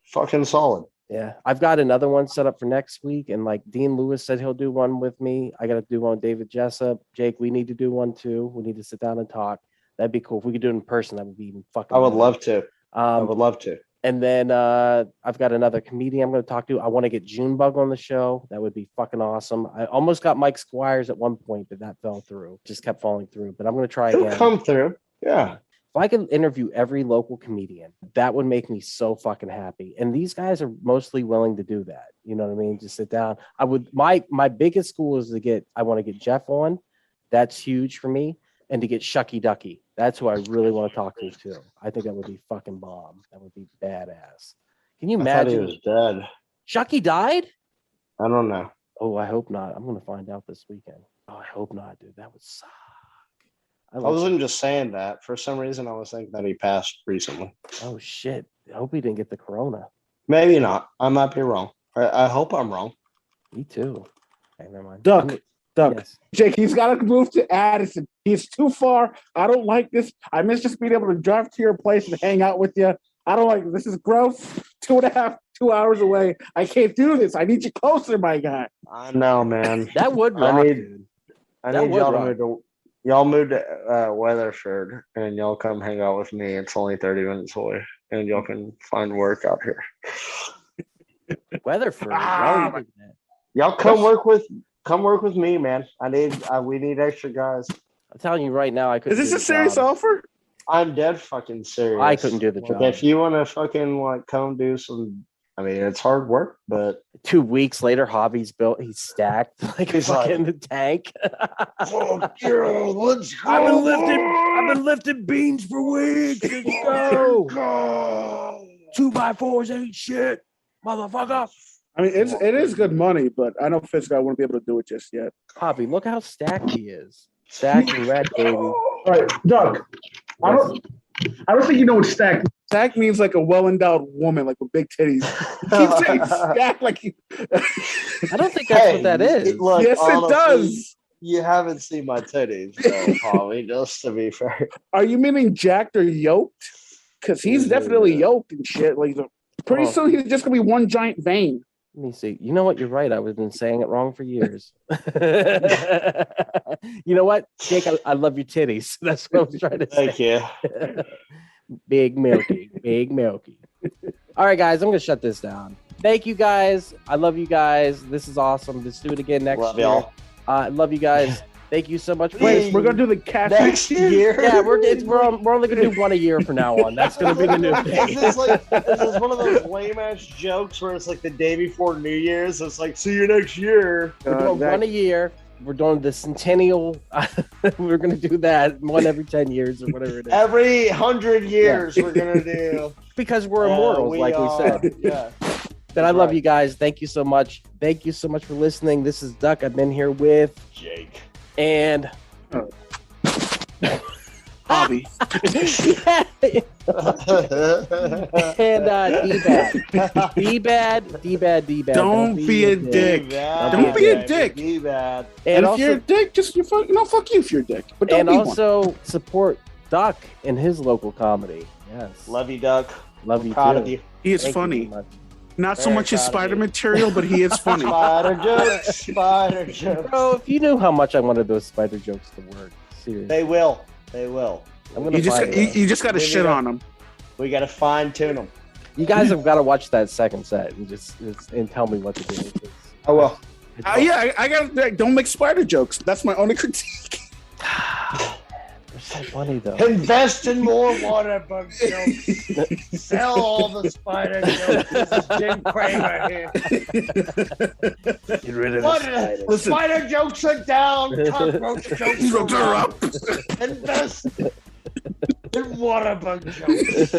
fucking solid. Yeah, I've got another one set up for next week, and like Dean Lewis said, he'll do one with me. I got to do one with David Jessup. Jake, we need to do one too. We need to sit down and talk. That'd be cool if we could do it in person. That would be even fucking. I would amazing. love to. I would love to. And then I've got another comedian I'm going to talk to. I want to get Junebug on the show. That would be fucking awesome. I almost got Mike Squires at one point, but that fell through. Just kept falling through. But I'm going to try It'll again. come through. Yeah. If I could interview every local comedian, that would make me so fucking happy. And these guys are mostly willing to do that. You know what I mean? Just sit down. I would. My biggest goal is to get. I want to get Jeff on. That's huge for me. And to get Shucky Ducky. That's who I really want to talk to too. I think that would be fucking bomb. That would be badass. Can you I thought he imagine? was dead. Shucky died? I don't know. Oh, I hope not. I'm gonna find out this weekend. Oh, I hope not, dude. That would suck. I wasn't just saying that. For some reason, I was thinking that he passed recently. Oh shit. I hope he didn't get the corona. Maybe not. I might be wrong. I hope I'm wrong. Me too. Okay, never mind. Duck. Yes. Jake, he's got to move to Addison. He's too far. I don't like this. I miss just being able to drive to your place and hang out with you. I don't like this. Is gross. 2 hours away. I can't do this. I need you closer, my guy. I know, man. That would rock, I need- dude. I That need would y'all to rock. move to. Y'all move to Weatherford, and y'all come hang out with me. It's only 30 minutes away, and y'all can find work out here. Weatherford. Ah, why would you do that? Y'all come work with me, man. We need extra guys. I'm telling you right now, I couldn't. Is this do a the serious job. offer? I'm dead fucking serious. I couldn't do the Like, job. if you want to fucking like come do some, I mean, it's hard work, but 2 weeks later, Javi's built. He's stacked like a He's like- fucking tank. fuck yeah, let's go. I've been lifting beans for weeks. Let's go. Go. 2x4s ain't shit, motherfucker. I mean, it is good money, but I know physically I wouldn't be able to do it just yet. Javi, look how stacked he is. Stacked and red, baby. All right, Doug. I don't think you know what stacked. Stacked means like a well-endowed woman, like with big titties. You keep saying stacked like you. I don't think that's what that is. Look, Yes, honestly, it does. You haven't seen my titties, though, Polly, just to be fair. Are you meaning jacked or yoked? Because he's definitely yoked and shit. Like pretty soon he's just gonna be one giant vein. Let me see. You know what? You're right. I've been saying it wrong for years. You know what, Jake? I love your titties. That's what I was trying to say. Thank you. Big Milky. Big Milky. All right, guys. I'm going to shut this down. Thank you, guys. I love you guys. This is awesome. Let's do it again next Love year. y'all. I love you guys. Thank you so much. Wait, we're gonna do the cat Next year. Yeah, we're only going to do one a year from now on. That's going to be the new thing. Is this one of those lame ass jokes where it's like the day before New Year's? It's like, see you next year. We're doing one a year. We're doing the centennial. We're going to do that one every 10 years or whatever it is. Every 100 years, we're gonna do. Because we're immortals, like we said. Yeah. But I love you guys. Thank you so much. Thank you so much for listening. This is Duck. I've been here with Jake. and Hobby. and D-Bad. D-Bad. Don't be a dick. Don't be a dick. Be bad. And And if you're a also, dick, just fuck you if you're a dick. But don't and be one. also support Duck in his local comedy. Yes. Love you, Duck. Love you Proud too. of you. He is Thank you funny. so much. Not so Very much his proud of spider you. material, but he is funny. Spider jokes. Spider jokes. Bro, if you knew how much I wanted those spider jokes to work, seriously. They will. They will. I'm gonna You just find you, it. you just got to We shit need a- on him. We got to fine tune them. You guys have got to watch that second set and and tell me what to do. Oh well. Yeah, I got to don't make spider jokes. That's my only critique. They're so funny though. Invest in more water bug jokes. Sell all the spider jokes. This is Jim Kramer here. Get rid of What? the spider. Spider jokes are down. Cockroach jokes are up. Invest in water bug jokes.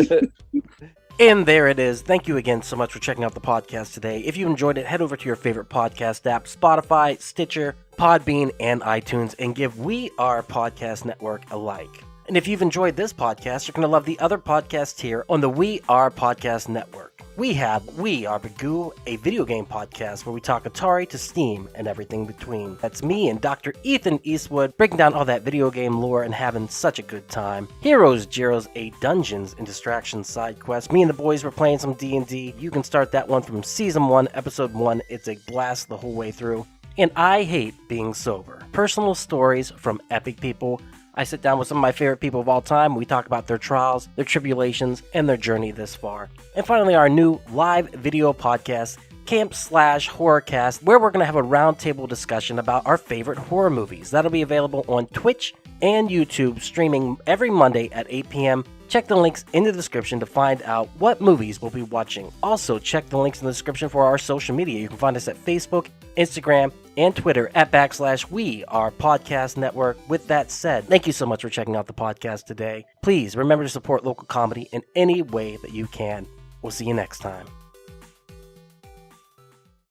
And there it is. Thank you again so much for checking out the podcast today. If you enjoyed it, head over to your favorite podcast app, Spotify, Stitcher, Podbean, and iTunes, and give We Are Podcast Network a like. And if you've enjoyed this podcast, you're going to love the other podcasts here on the We Are Podcast Network. we have We Are Bagu, a video game podcast where we talk Atari to Steam and everything between. That's me and Dr. Ethan Eastwood breaking down all that video game lore and having such a good time. Heroes, Gyros, a Dungeons and Distractions side quest. Me and the boys were playing some D&D. You can start that one from Season 1, Episode 1. It's a blast the whole way through. And I Hate Being Sober. Personal stories from epic people. I sit down with some of my favorite people of all time. We talk about their trials, their tribulations, and their journey this far. And finally, our new live video podcast, Slash Horrorcast, where we're going to have a roundtable discussion about our favorite horror movies. That'll be available on Twitch and YouTube, streaming every Monday at 8 p.m. Check the links in the description to find out what movies we'll be watching. Also, check the links in the description for our social media. You can find us at Facebook, Instagram, and Twitter at /We Are Podcast Network. With that said, thank you so much for checking out the podcast today. Please remember to support local comedy in any way that you can. We'll see you next time.